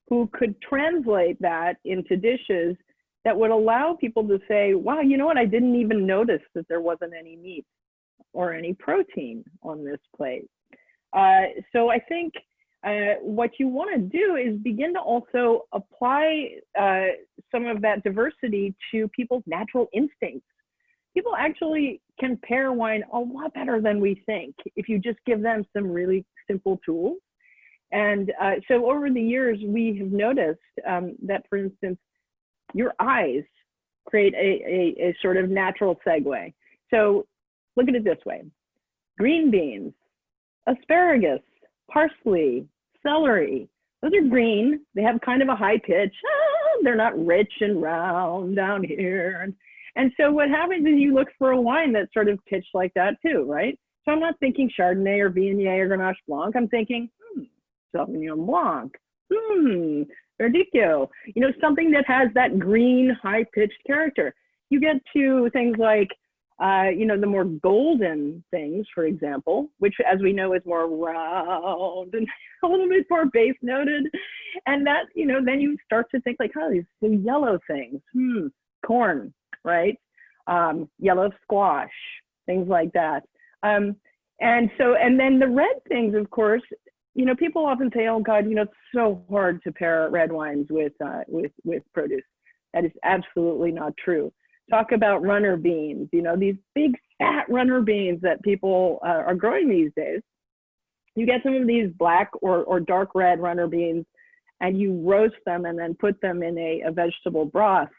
who could translate that into dishes that would allow people to say, wow, you know what, I didn't even notice that there wasn't any meat or any protein on this plate. So I think what you want to do is begin to also apply some of that diversity to people's natural instincts. People actually can pair wine a lot better than we think if you just give them some really simple tools. And so over the years, we have noticed that, for instance, your eyes create a sort of natural segue. So look at it this way: green beans, asparagus, parsley, celery. Those are green. They have kind of a high pitch. They're not rich and round down here. And so what happens is you look for a wine that's sort of pitched like that too, right? So I'm not thinking Chardonnay or Viognier or Grenache Blanc. I'm thinking, Sauvignon Blanc, Verdicchio, you know, something that has that green, high-pitched character. You get to things like, you know, the more golden things, for example, which, as we know, is more round and a little bit more base noted. And that, you know, then you start to think like, oh, these yellow things, corn, right? Yellow squash, things like that. And then the red things, of course, you know, people often say, oh God, you know, it's so hard to pair red wines with produce. That is absolutely not true. talk about runner beans, you know, these big fat runner beans that people are growing these days. You get some of these black or dark red runner beans and you roast them and then put them in a vegetable broth.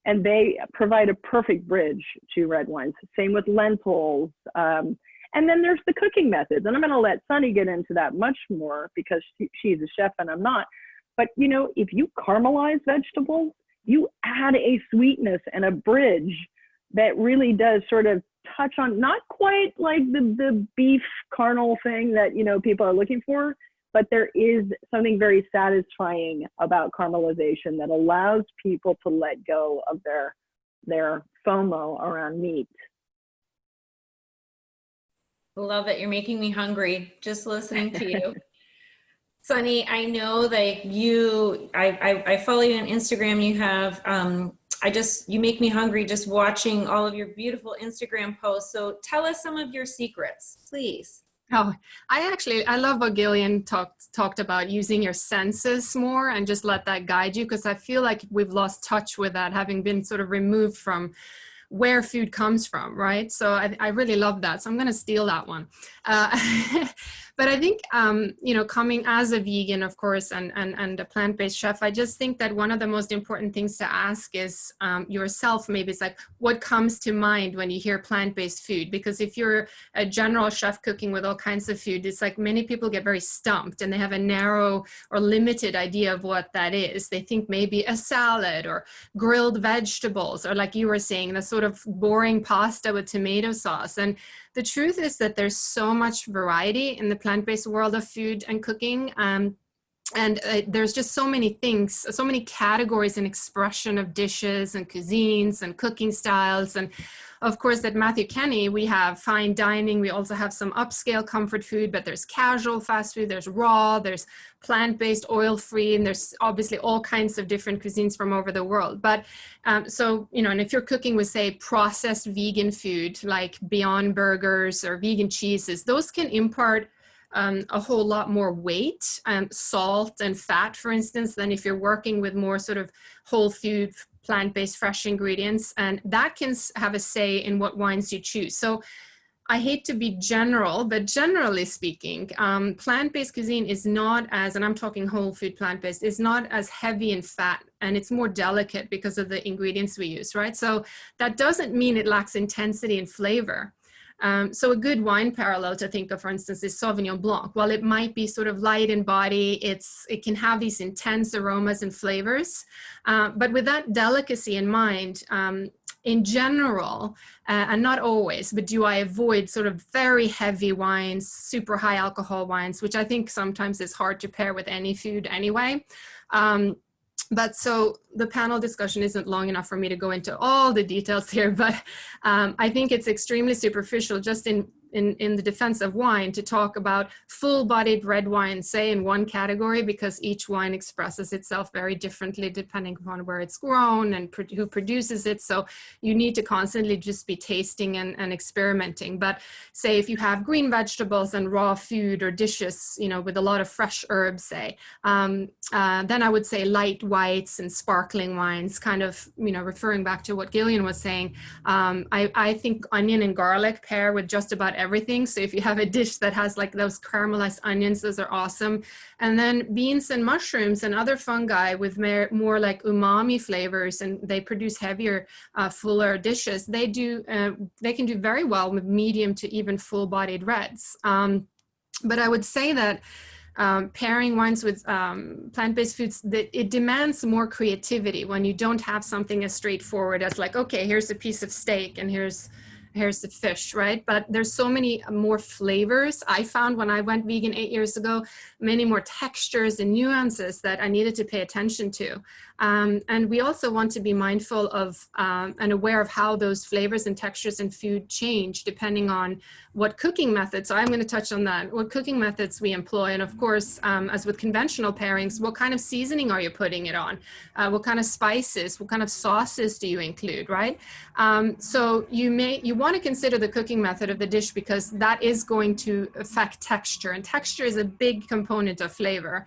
And they provide a perfect bridge to red wines. Same with lentils. And then there's the cooking methods. And I'm gonna let Sunny get into that much more because she's a chef and I'm not. But you know, if you caramelize vegetables, you add a sweetness and a bridge that really does sort of touch on, not quite like the beef carnal thing that, you know, people are looking for, but there is something very satisfying about caramelization that allows people to let go of their FOMO around meat. Love it. You're making me hungry just listening to you. Sunny, I know that I follow you on Instagram. You have, you make me hungry just watching all of your beautiful Instagram posts. So tell us some of your secrets, please. Oh, I love what Gillian talked about, using your senses more and just let that guide you, because I feel like we've lost touch with that, having been sort of removed from where food comes from, right? So I really love that. So I'm going to steal that one. But I think, you know, coming as a vegan, of course, and a plant-based chef, I just think that one of the most important things to ask is yourself, maybe it's like, what comes to mind when you hear plant-based food? Because if you're a general chef cooking with all kinds of food, it's like many people get very stumped and they have a narrow or limited idea of what that is. They think maybe a salad or grilled vegetables, or like you were saying, the sort of boring pasta with tomato sauce. And the truth is that there's so much variety in the plant-based world of food and cooking. And there's just so many things, so many categories and expression of dishes and cuisines and cooking styles. And of course, at Matthew Kenny, we have fine dining. We also have some upscale comfort food, but there's casual fast food, there's raw, there's plant-based, oil-free, and there's obviously all kinds of different cuisines from over the world. But so, you know, and if you're cooking with, say, processed vegan food, like Beyond Burgers or vegan cheeses, those can impart a whole lot more weight, salt and fat, for instance, than if you're working with more sort of whole food, plant-based, fresh ingredients. And that can have a say in what wines you choose. So I hate to be general, but generally speaking, plant-based cuisine is not as, and I'm talking whole food plant-based, is not as heavy in fat, and it's more delicate because of the ingredients we use, right? So that doesn't mean it lacks intensity and flavor. So a good wine parallel to think of, for instance, is Sauvignon Blanc. While it might be sort of light in body, it can have these intense aromas and flavors. But with that delicacy in mind, in general, and not always, but do I avoid sort of very heavy wines, super high alcohol wines, which I think sometimes is hard to pair with any food anyway. But so the panel discussion isn't long enough for me to go into all the details here, but I think it's extremely superficial just in the defense of wine to talk about full-bodied red wine, say in one category, because each wine expresses itself very differently depending upon where it's grown and who produces it. So you need to constantly just be tasting and experimenting. But say if you have green vegetables and raw food or dishes, you know, with a lot of fresh herbs, say, then I would say light whites and sparkling wines, kind of, you know, referring back to what Gillian was saying. I think onion and garlic pair with just about everything. So if you have a dish that has like those caramelized onions, those are awesome. And then beans and mushrooms and other fungi with more like umami flavors, and they produce heavier, fuller dishes. They can do very well with medium to even full-bodied reds. But I would say that pairing wines with plant-based foods, that it demands more creativity when you don't have something as straightforward as like, okay, here's a piece of steak and here's the fish, right? But there's so many more flavors. I found when I went vegan 8 years ago, many more textures and nuances that I needed to pay attention to. And we also want to be mindful of and aware of how those flavors and textures in food change depending on what cooking methods. So I'm going to touch on that, what cooking methods we employ. And of course, as with conventional pairings, what kind of seasoning are you putting it on? What kind of spices, what kind of sauces do you include, right? So you want to consider the cooking method of the dish because that is going to affect texture, and texture is a big component of flavor.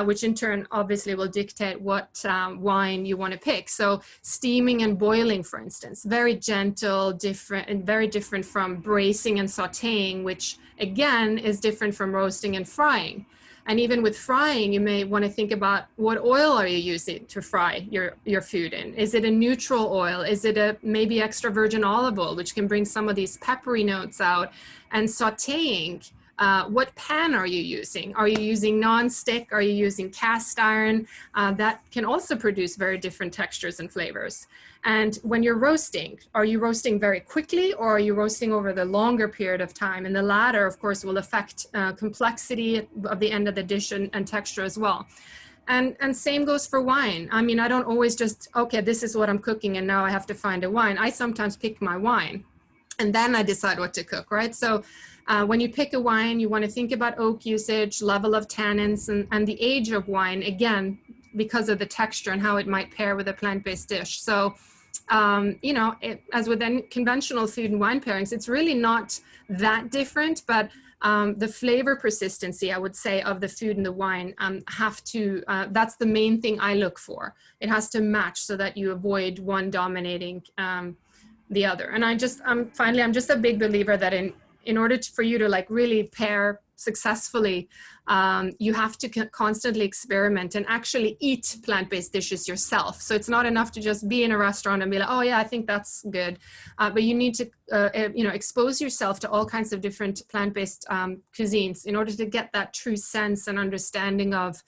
which in turn obviously will dictate what wine you want to pick. So steaming and boiling, for instance, very gentle, different, and very different from bracing and sauteing, which again is different from roasting and frying. And even with frying, you may want to think about what oil are you using to fry your food in? Is it a neutral oil? Is it a maybe extra virgin olive oil, which can bring some of these peppery notes out? And sauteing, what pan are you using? Are you using non-stick? Are you using cast iron? That can also produce very different textures and flavors. And when you're roasting, are you roasting very quickly or are you roasting over the longer period of time? And the latter, of course, will affect complexity of the end of the dish and texture as well. And same goes for wine. I mean, I don't always just, okay, this is what I'm cooking and now I have to find a wine. I sometimes pick my wine and then I decide what to cook, right? So when you pick a wine, you want to think about oak usage, level of tannins, and the age of wine, again, because of the texture and how it might pair with a plant-based dish. So, you know, as with any conventional food and wine pairings, it's really not that different, but the flavor persistency, I would say, of the food and the wine have to, that's the main thing I look for. It has to match so that you avoid one dominating the other. And I'm just a big believer that in order for you to like really pair successfully, you have to constantly experiment and actually eat plant-based dishes yourself. So it's not enough to just be in a restaurant and be like, oh yeah, I think that's good. But you need to, you know, expose yourself to all kinds of different plant-based cuisines in order to get that true sense and understanding of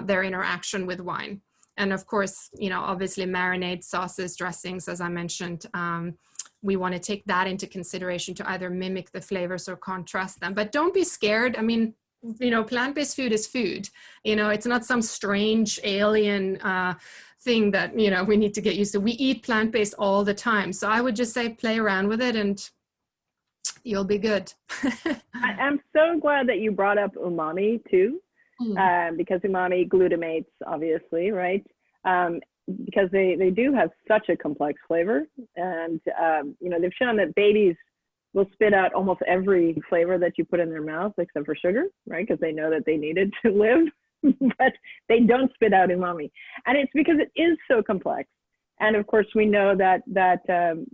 their interaction with wine. And of course, you know, obviously marinades, sauces, dressings, as I mentioned, we want to take that into consideration to either mimic the flavors or contrast them. But don't be scared. I mean, you know, plant-based food is food. You know, it's not some strange alien thing that, you know, we need to get used to. We eat plant-based all the time. So I would just say play around with it and you'll be good. I'm so glad that you brought up umami too, because umami glutamates, obviously, right? Because they do have such a complex flavor. And, you know, they've shown that babies will spit out almost every flavor that you put in their mouth except for sugar, right? Because they know that they need it to live, but they don't spit out umami. And it's because it is so complex. And of course, we know that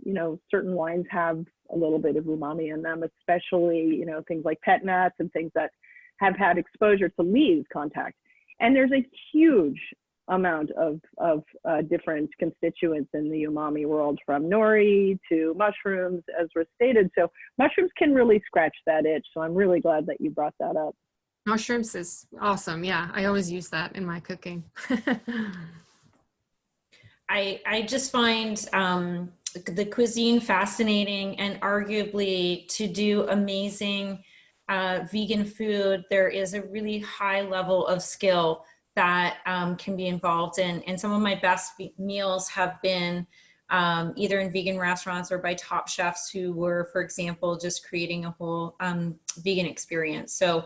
you know, certain wines have a little bit of umami in them, especially, you know, things like pet nuts and things that have had exposure to leaves contact. And there's a huge amount of different constituents in the umami world, from nori to mushrooms, as was stated. So mushrooms can really scratch that itch. So I'm really glad that you brought that up. Mushrooms is awesome. Yeah, I always use that in my cooking. I just find the cuisine fascinating, and arguably to do amazing vegan food, there is a really high level of skill that can be involved in. And some of my best meals have been either in vegan restaurants or by top chefs who were, for example, just creating a whole vegan experience. So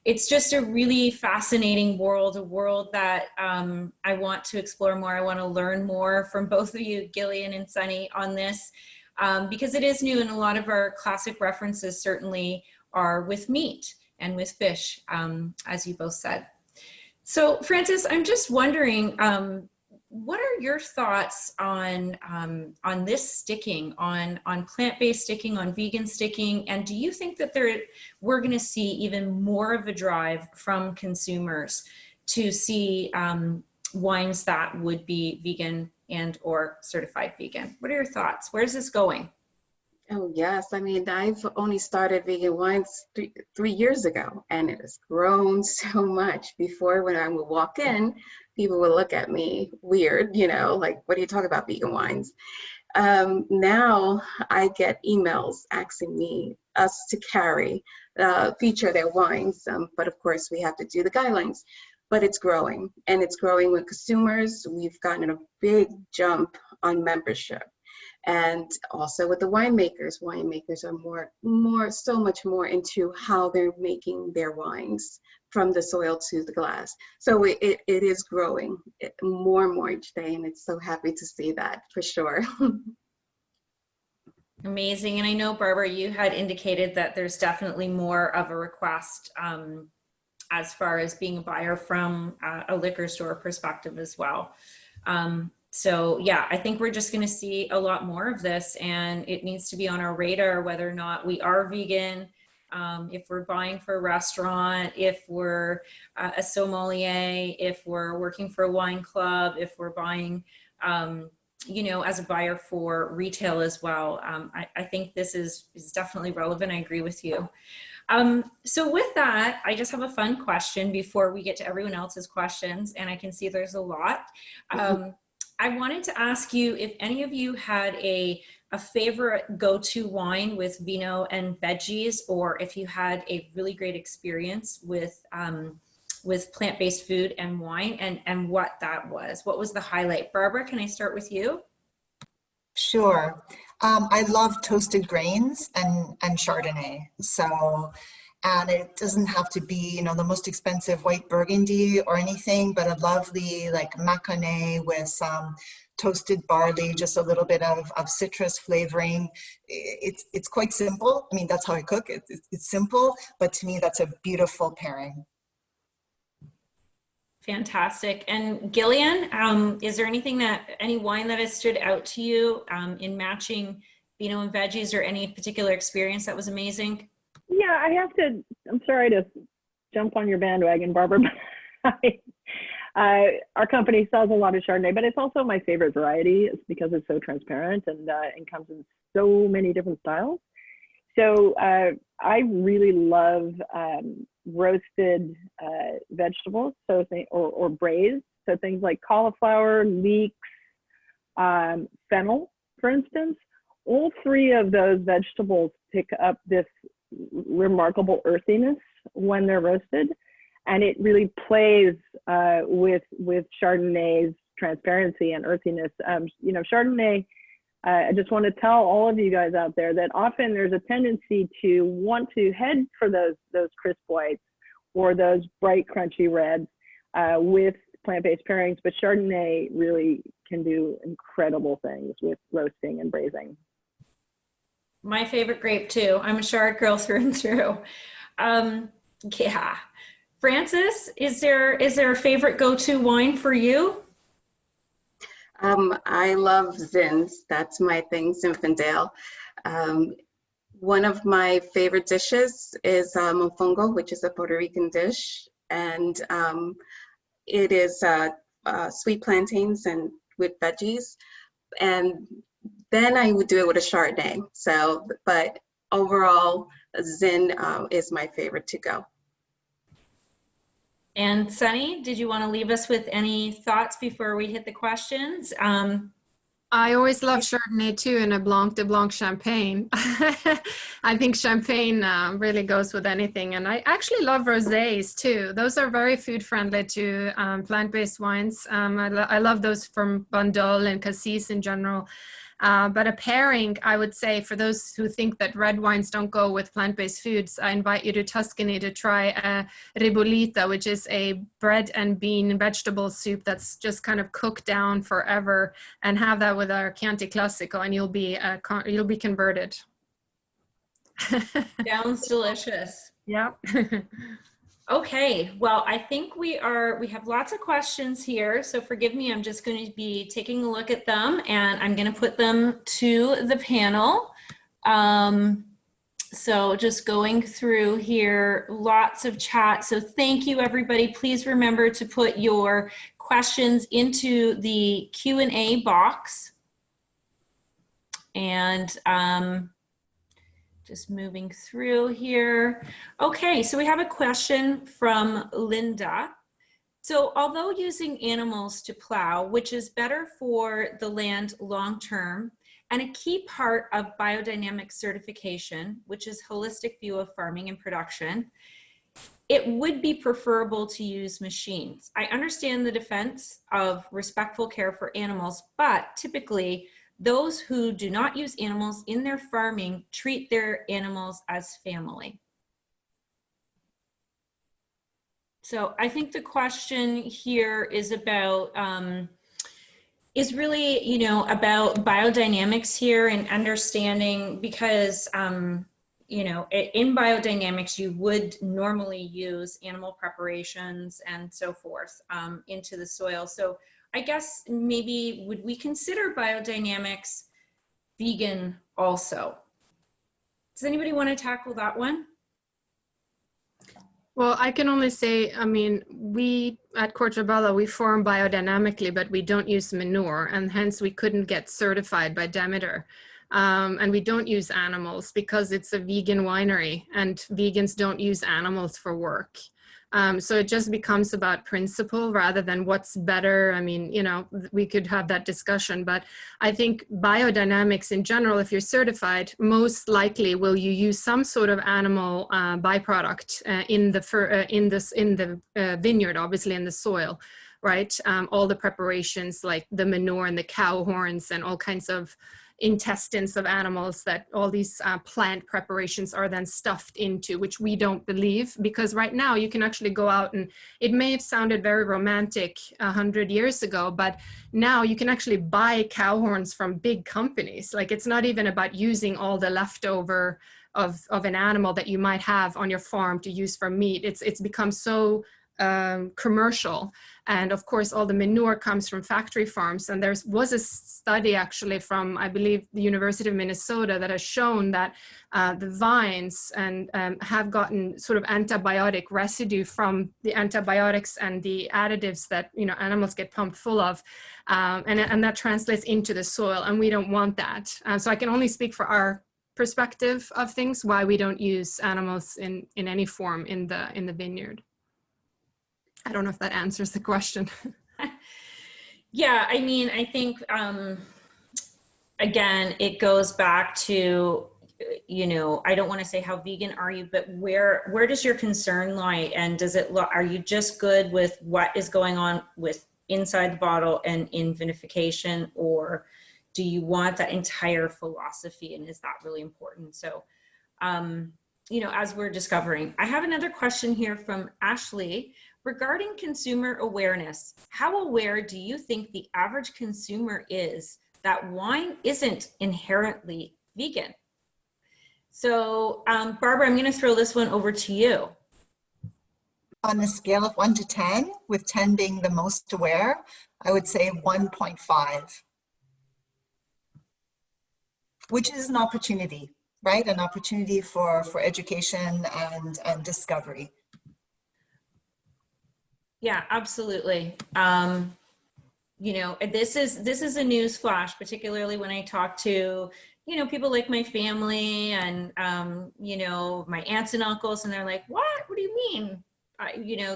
it's just a really fascinating world, a world that I want to explore more. I want to learn more from both of you, Gillian and Sunny, on this, because it is new, and a lot of our classic references certainly are with meat and with fish, as you both said. So Frances, I'm just wondering, what are your thoughts on this sticking, on plant-based sticking, on vegan sticking? And do you think that we're going to see even more of a drive from consumers to see wines that would be vegan and or certified vegan? What are your thoughts? Where's this going? Oh, yes. I mean, I've only started vegan wines three years ago, and it has grown so much. Before, when I would walk in, people would look at me weird, you know, like, what are you talking about vegan wines? Now I get emails asking us to feature their wines. But of course, we have to do the guidelines. But it's growing, and it's growing with consumers. We've gotten a big jump on membership. And also with the winemakers are so much more into how they're making their wines from the soil to the glass. So it is growing more and more each day, and it's so happy to see that, for sure. Amazing. And I know, Barbara, you had indicated that there's definitely more of a request as far as being a buyer from a liquor store perspective as well. So yeah, I think we're just going to see a lot more of this, and it needs to be on our radar whether or not we are vegan, if we're buying for a restaurant, if we're a sommelier, if we're working for a wine club, if we're buying, you know, as a buyer for retail as well. I think this is definitely relevant. I agree with you. So with that, I just have a fun question before we get to everyone else's questions, and I can see there's a lot. I wanted to ask you if any of you had a favorite go-to wine with vino and veggies, or if you had a really great experience with plant-based food and wine, and what that was. What was the highlight? Barbara, can I start with you? Sure. I love toasted grains and Chardonnay. So, and it doesn't have to be, you know, the most expensive white Burgundy or anything, but a lovely like Maconnais with some toasted barley, just a little bit of citrus flavoring. It's quite simple. I mean, that's how I cook. It's simple, but to me, that's a beautiful pairing. Fantastic. And Gillian, is there any wine that has stood out to you in matching vino and veggies, or any particular experience that was amazing? Yeah, I'm sorry to jump on your bandwagon, Barbara, but our company sells a lot of Chardonnay, but it's also my favorite variety. It's because it's so transparent and comes in so many different styles. So I really love roasted vegetables, or braised. So things like cauliflower, leeks, fennel, for instance. All three of those vegetables pick up this remarkable earthiness when they're roasted, and it really plays with Chardonnay's transparency and earthiness. You know, Chardonnay, I just want to tell all of you guys out there that often there's a tendency to want to head for those crisp whites or those bright crunchy reds with plant-based pairings, but Chardonnay really can do incredible things with roasting and braising. My favorite grape too. I'm a Chard girl through and through. Yeah. Frances, is there a favorite go-to wine for you? I love Zins. That's my thing, Zinfandel. One of my favorite dishes is mofongo, which is a Puerto Rican dish, and it is sweet plantains and with veggies, and then I would do it with a Chardonnay. So, but overall, Zin is my favorite to go. And Sunny, did you want to leave us with any thoughts before we hit the questions? I always love Chardonnay too, and a Blanc de Blanc champagne. I think champagne really goes with anything. And I actually love rosés too. Those are very food friendly to plant-based wines. I love those from Bandol and Cassis in general. But a pairing, I would say, for those who think that red wines don't go with plant-based foods, I invite you to Tuscany to try a ribollita, which is a bread and bean vegetable soup that's just kind of cooked down forever, and have that with our Chianti Classico, and you'll be converted. Sounds delicious. Yep. Okay, well, I think we have lots of questions here, so forgive me, I'm just going to be taking a look at them, and I'm going to put them to the panel. So just going through here, lots of chat, so thank you everybody. Please remember to put your questions into the Q&A box. And just moving through here. Okay, so we have a question from Linda. So although using animals to plow, which is better for the land long-term, and a key part of biodynamic certification, which is holistic view of farming and production, it would be preferable to use machines. I understand the defense of respectful care for animals, but typically those who do not use animals in their farming treat their animals as family. So I think the question here is about, is really, you know, about biodynamics here and understanding, because in biodynamics, you would normally use animal preparations and so forth into the soil. So I guess maybe would we consider biodynamics vegan also? Does anybody want to tackle that one? Well, I can only say, I mean, we at Cortabella, we farm biodynamically, but we don't use manure, and hence we couldn't get certified by Demeter. And we don't use animals because it's a vegan winery and vegans don't use animals for work. So it just becomes about principle rather than what's better. I mean, we could have that discussion, but I think biodynamics in general, if you're certified, most likely will you use some sort of animal byproduct in the vineyard, obviously in the soil, right? All the preparations like the manure and the cow horns and all kinds of intestines of animals that all these plant preparations are then stuffed into, which we don't believe, because right now you can actually go out, and it may have sounded very romantic 100 years ago, but now you can actually buy cow horns from big companies. Like, it's not even about using all the leftover of an animal that you might have on your farm to use for meat. It's become so commercial. And of course, all the manure comes from factory farms. And there was a study actually from, I believe, the University of Minnesota that has shown that the vines have gotten sort of antibiotic residue from the antibiotics and the additives that animals get pumped full of, and that translates into the soil. And we don't want that. So I can only speak for our perspective of things, why we don't use animals in any form in the vineyard. I don't know if that answers the question. Yeah, I mean, I think, again, it goes back to, I don't want to say how vegan are you, but where does your concern lie? And are you just good with what is going on with inside the bottle and in vinification, or do you want that entire philosophy? And is that really important? So, as we're discovering, I have another question here from Ashley. Regarding consumer awareness, how aware do you think the average consumer is that wine isn't inherently vegan? So, Barbara, I'm going to throw this one over to you. On a scale of 1 to 10, with 10 being the most aware, I would say 1.5, which is an opportunity, right? An opportunity for education and discovery. Yeah, absolutely. This is a news flash, particularly when I talk to, people like my family and, my aunts and uncles, and they're like, what do you mean?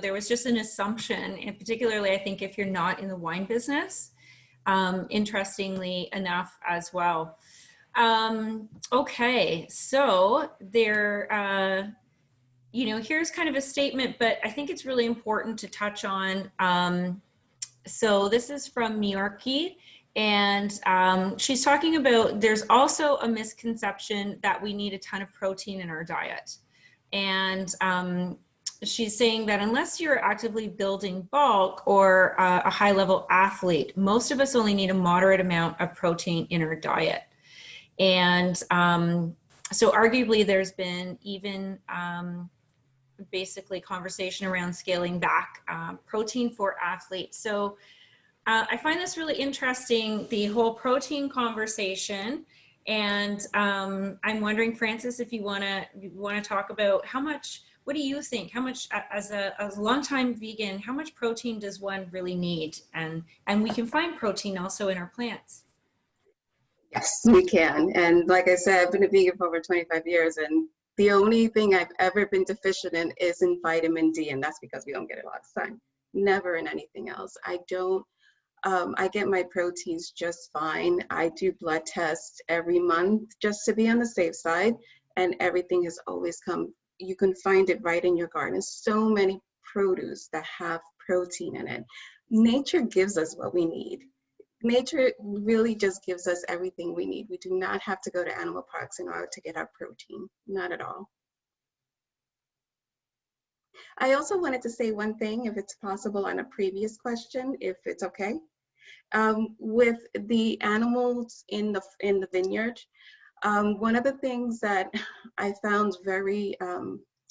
There was just an assumption, and particularly I think if you're not in the wine business, interestingly enough as well. Okay, so there, here's kind of a statement, but I think it's really important to touch on. So this is from Miyorki, and she's talking about there's also a misconception that we need a ton of protein in our diet. And she's saying that unless you're actively building bulk or a high-level athlete, most of us only need a moderate amount of protein in our diet. And so arguably there's been even basically conversation around scaling back protein for athletes. So I find this really interesting, the whole protein conversation. And I'm wondering, Frances, if you want to talk about what do you think? How much, as a longtime vegan, how much protein does one really need? And we can find protein also in our plants. Yes, we can. And like I said, I've been a vegan for over 25 years, and the only thing I've ever been deficient in is in vitamin D, and that's because we don't get it all the time. Never in anything else. I get my proteins just fine. I do blood tests every month just to be on the safe side, and everything has always come. You can find it right in your garden. So many produce that have protein in it. Nature gives us what we need. Nature really just gives us everything we need. We do not have to go to animal products in order to get our protein, not at all. I also wanted to say one thing, if it's possible, on a previous question, if it's okay. With the animals in the vineyard, One of the things that I found very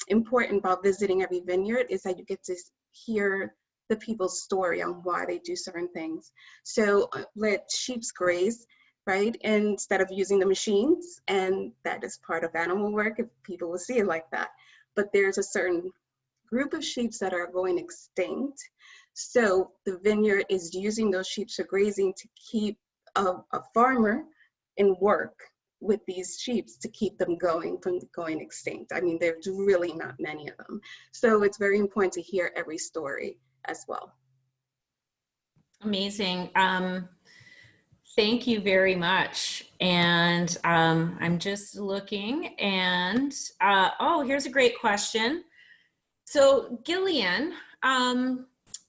important about visiting every vineyard is that you get to hear the people's story on why they do certain things. So let sheep graze, right? Instead of using the machines, and that is part of animal work, if people will see it like that. But there's a certain group of sheep that are going extinct. So the vineyard is using those sheep for grazing to keep a farmer in work with these sheep to keep them going from going extinct. I mean, there's really not many of them. So it's very important to hear every story as well. Amazing. Thank you very much. And I'm just looking and, oh, here's a great question. So Gillian,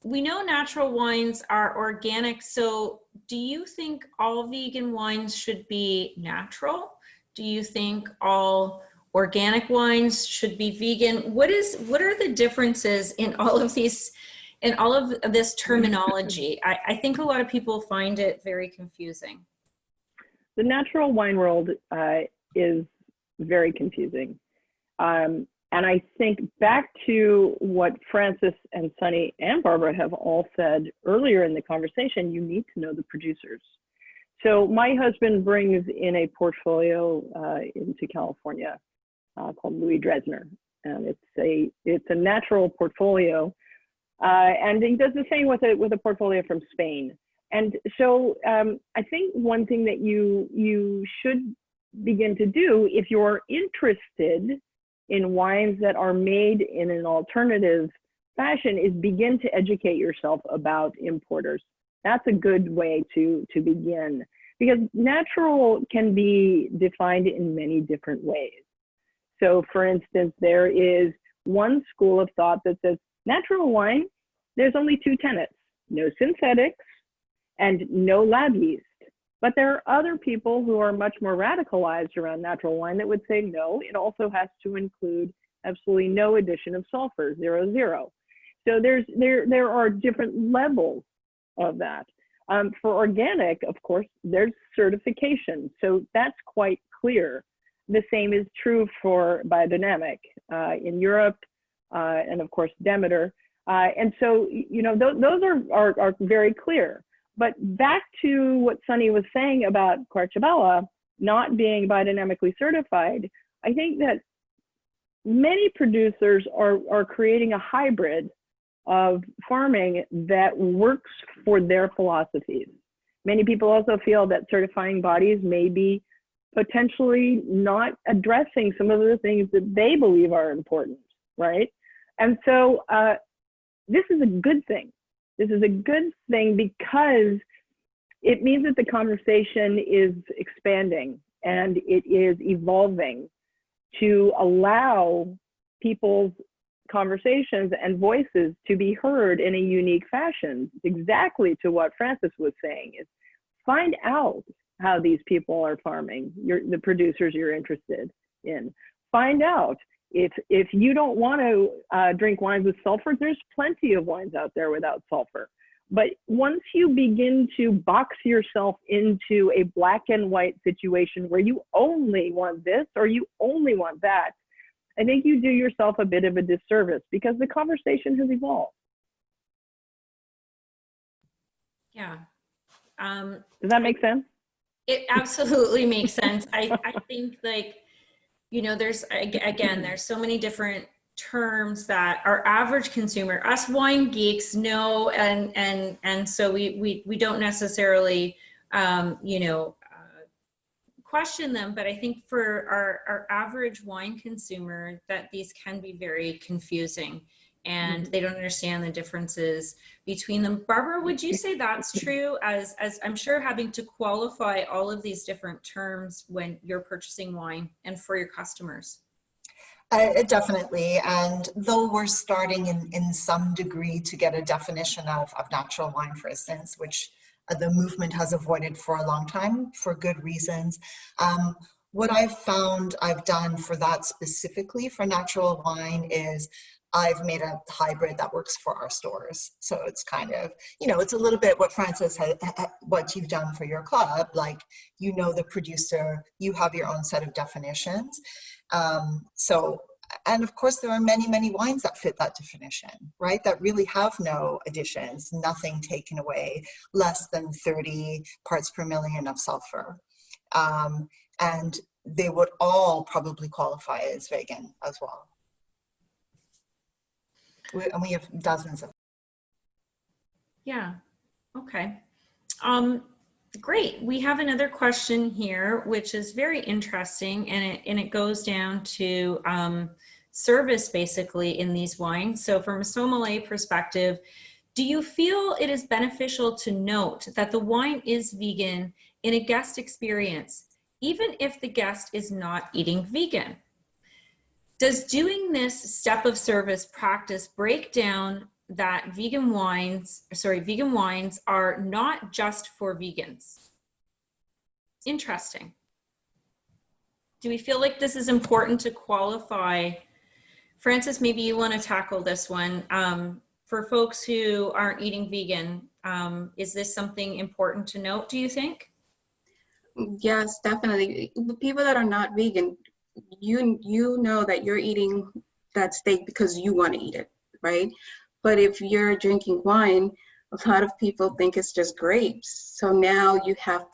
we know natural wines are organic. So do you think all vegan wines should be natural? Do you think all organic wines should be vegan? What are the differences in all of these, in all of this terminology? I think a lot of people find it very confusing. The natural wine world is very confusing. And I think back to what Frances and Sunny and Barbara have all said earlier in the conversation, you need to know the producers. So my husband brings in a portfolio into California called Louis Dresner. And it's a natural portfolio. And he does the same with a portfolio from Spain. And so I think one thing that you should begin to do if you're interested in wines that are made in an alternative fashion is begin to educate yourself about importers. That's a good way to begin, because natural can be defined in many different ways. So for instance, there is one school of thought that says natural wine, there's only two tenets: no synthetics and no lab yeast. But there are other people who are much more radicalized around natural wine that would say, no, it also has to include absolutely no addition of sulfur, 0. So there are different levels of that. For organic, of course, there's certification. So that's quite clear. The same is true for biodynamic in Europe, and of course, Demeter. And so, you know, those are very clear. But back to what Sunny was saying about Coachella not being biodynamically certified, I think that many producers are creating a hybrid of farming that works for their philosophies. Many people also feel that certifying bodies may be potentially not addressing some of the things that they believe are important, right? And so this is a good thing. This is a good thing because it means that the conversation is expanding and it is evolving to allow people's conversations and voices to be heard in a unique fashion. Exactly to what Frances was saying is find out how these people are farming, the producers you're interested in. Find out. If you don't want to drink wines with sulfur, there's plenty of wines out there without sulfur. But once you begin to box yourself into a black and white situation where you only want this or you only want that, I think you do yourself a bit of a disservice because the conversation has evolved. Yeah. Does that make sense? It absolutely makes sense. I think, like, you know, there's so many different terms that our average consumer, us wine geeks, know, and so we don't necessarily question them, but I think for our average wine consumer that these can be very confusing and they don't understand the differences between them. Barbara, would you say that's true, as I'm sure having to qualify all of these different terms when you're purchasing wine and for your customers? Definitely, and though we're starting in some degree to get a definition of natural wine, for instance, which the movement has avoided for a long time for good reasons, what I've found I've done for that specifically for natural wine is I've made a hybrid that works for our stores. So it's kind of, you know, it's a little bit what Frances what you've done for your club, like, you know, the producer, you have your own set of definitions. And of course, there are many, many wines that fit that definition, right? That really have no additions, nothing taken away, less than 30 parts per million of sulfur. And they would all probably qualify as vegan as well. And we have dozens of. Yeah, okay. Great. We have another question here, which is very interesting, and it goes down to service basically in these wines. So from a sommelier perspective, do you feel it is beneficial to note that the wine is vegan in a guest experience, even if the guest is not eating vegan? Does doing this step of service practice break down that vegan wines are not just for vegans? Interesting. Do we feel like this is important to qualify? Frances, maybe you want to tackle this one. For folks who aren't eating vegan, is this something important to note, do you think? Yes, definitely. The people that are not vegan, you know that you're eating that steak because you want to eat it, right? But if you're drinking wine, a lot of people think it's just grapes. So now you have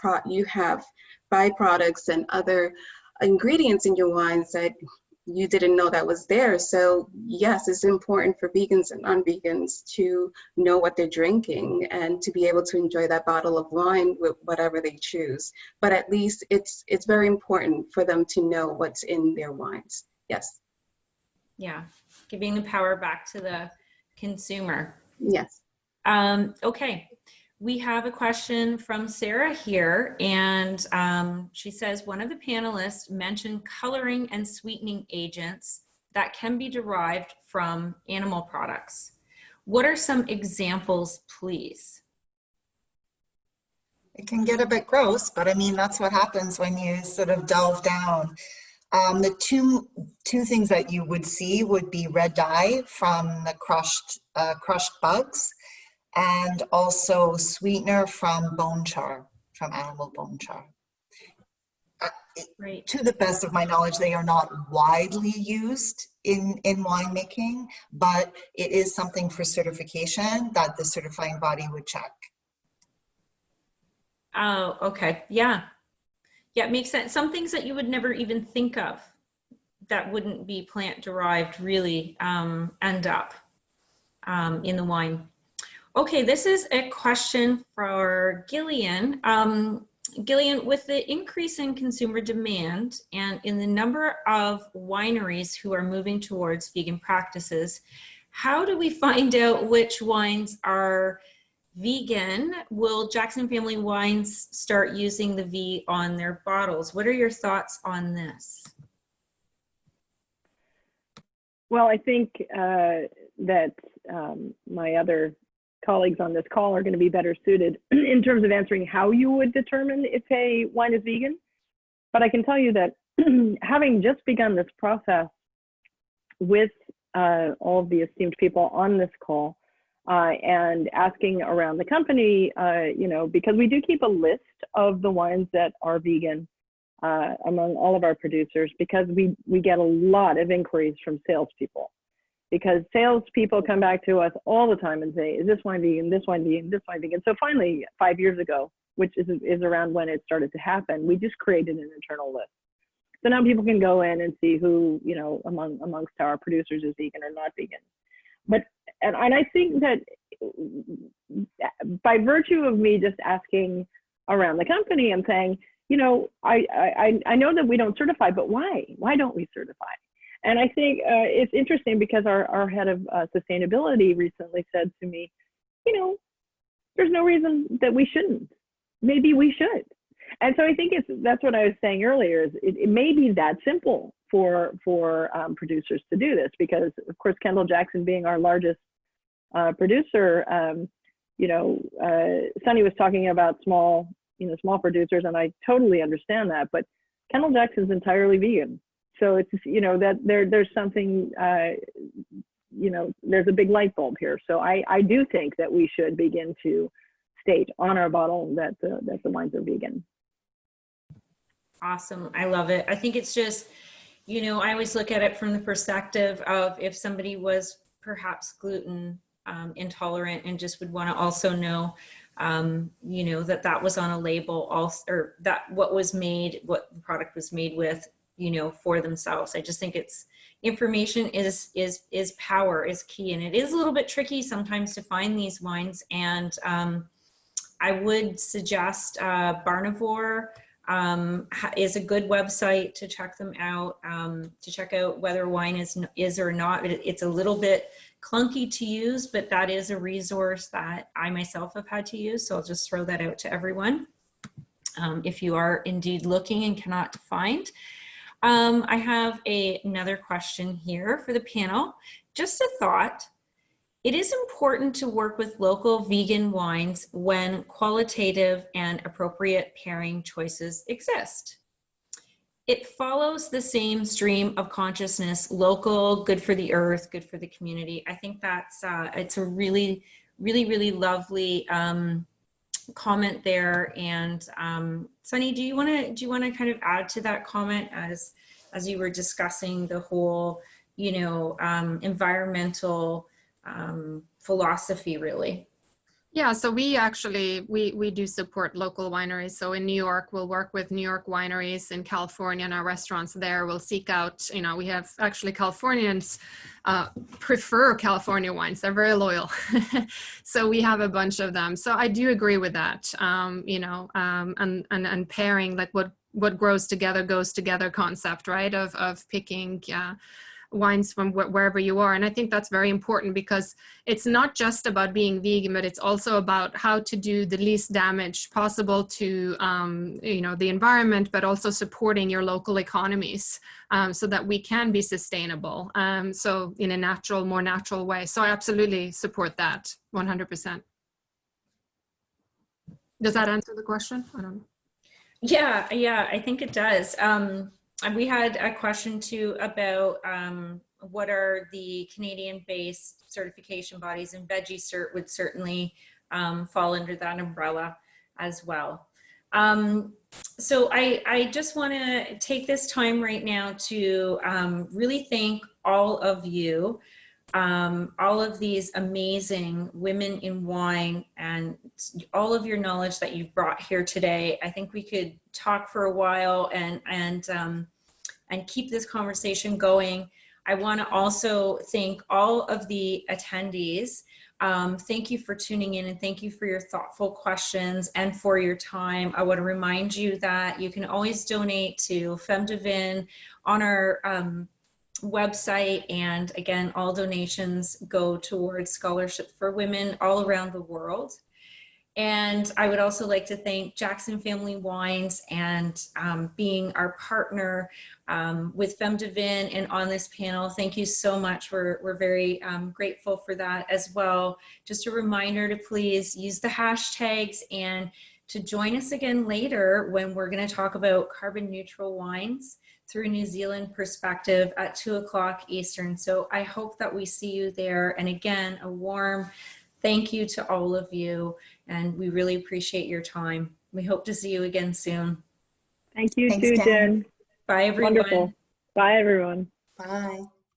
byproducts and other ingredients in your wines that you didn't know that was there. So yes, it's important for vegans and non-vegans to know what they're drinking and to be able to enjoy that bottle of wine with whatever they choose. But at least it's very important for them to know what's in their wines. Yes. Yeah, giving the power back to the consumer. Yes. Okay, we have a question from Sarah here, and she says, one of the panelists mentioned coloring and sweetening agents that can be derived from animal products. What are some examples, please? It can get a bit gross, but I mean, that's what happens when you sort of delve down. The two things that you would see would be red dye from the crushed bugs, and also sweetener from bone char, from animal bone char. Right. To the best of my knowledge, they are not widely used in winemaking, but it is something for certification that the certifying body would check. Oh, okay. Yeah. Yeah, it makes sense. Some things that you would never even think of that wouldn't be plant derived really end up in the wine. Okay, this is a question for Gillian. Gillian, with the increase in consumer demand and in the number of wineries who are moving towards vegan practices, how do we find out which wines are vegan? Will Jackson Family Wines start using the V on their bottles? What are your thoughts on this? Well, I think that my other colleagues on this call are going to be better suited in terms of answering how you would determine if a wine is vegan. But I can tell you that having just begun this process with all of the esteemed people on this call and asking around the company, you know, because we do keep a list of the wines that are vegan among all of our producers, because we get a lot of inquiries from salespeople. Because salespeople come back to us all the time and say, is this wine vegan, this wine vegan, this wine vegan? So finally, 5 years ago, which is around when it started to happen, we just created an internal list. So now people can go in and see who, you know, amongst our producers is vegan or not vegan. But, and I think that by virtue of me just asking around the company and saying, you know, I know that we don't certify, but why? Why don't we certify? And I think it's interesting because our head of sustainability recently said to me, you know, there's no reason that we shouldn't. Maybe we should. And so I think that's what I was saying earlier, is it may be that simple for producers to do this, because of course, Kendall Jackson being our largest producer, you know, Sunny was talking about small producers, and I totally understand that, but Kennel Jack's is entirely vegan. So it's, you know, that there's something, you know, there's a big light bulb here. So I do think that we should begin to state on our bottle that the wines are vegan. Awesome. I love it. I think it's just, you know, I always look at it from the perspective of if somebody was perhaps gluten intolerant and just would want to also know, you know, that was on a label also, or that what the product was made with, you know, for themselves. I just think it's information is power, is key. And it is a little bit tricky sometimes to find these wines. And I would suggest Barnivore is a good website to check them out, to check out whether wine is or not. It's a little bit clunky to use, but that is a resource that I myself have had to use. So I'll just throw that out to everyone. If you are indeed looking and cannot find. I have another question here for the panel. Just a thought. It is important to work with local vegan wines when qualitative and appropriate pairing choices exist. It follows the same stream of consciousness, local, good for the earth, good for the community. I think that's, it's a really, really, really lovely comment there. And Sunny, do you want to kind of add to that comment as you were discussing the whole, you know, environmental philosophy, really? Yeah, so we actually, we do support local wineries. So in New York, we'll work with New York wineries. In California, and our restaurants there will seek out, you know, we have actually Californians prefer California wines. They're very loyal. So we have a bunch of them. So I do agree with that, you know, and pairing, like what grows together goes together concept, right? Of picking, wines from wherever you are. And I think that's very important because it's not just about being vegan, but it's also about how to do the least damage possible to, you know, the environment, but also supporting your local economies so that we can be sustainable. So in a natural, more natural way. So I absolutely support that 100%. Does that answer the question? I don't know. Yeah, I think it does. And we had a question too about what are the Canadian-based certification bodies, and Veggie Cert would certainly fall under that umbrella as well. So I just want to take this time right now to really thank all of you, all of these amazing women in wine, and all of your knowledge that you've brought here today. I think we could talk for a while and keep this conversation going. I want to also thank all of the attendees. Thank you for tuning in, and thank you for your thoughtful questions and for your time. I want to remind you that you can always donate to Femmes du Vin on our website, and again, all donations go towards scholarship for women all around the world. And I would also like to thank Jackson Family Wines and being our partner with Femmes du Vin and on this panel. Thank you so much. We're very grateful for that as well. Just a reminder to please use the hashtags and to join us again later when we're going to talk about carbon neutral wines through a New Zealand perspective at 2 o'clock Eastern. So I hope that we see you there. And again, a warm thank you to all of you. And we really appreciate your time. We hope to see you again soon. Thank you Thanks, too, Jen. Jen. Bye, everyone. Wonderful. Bye, everyone. Bye.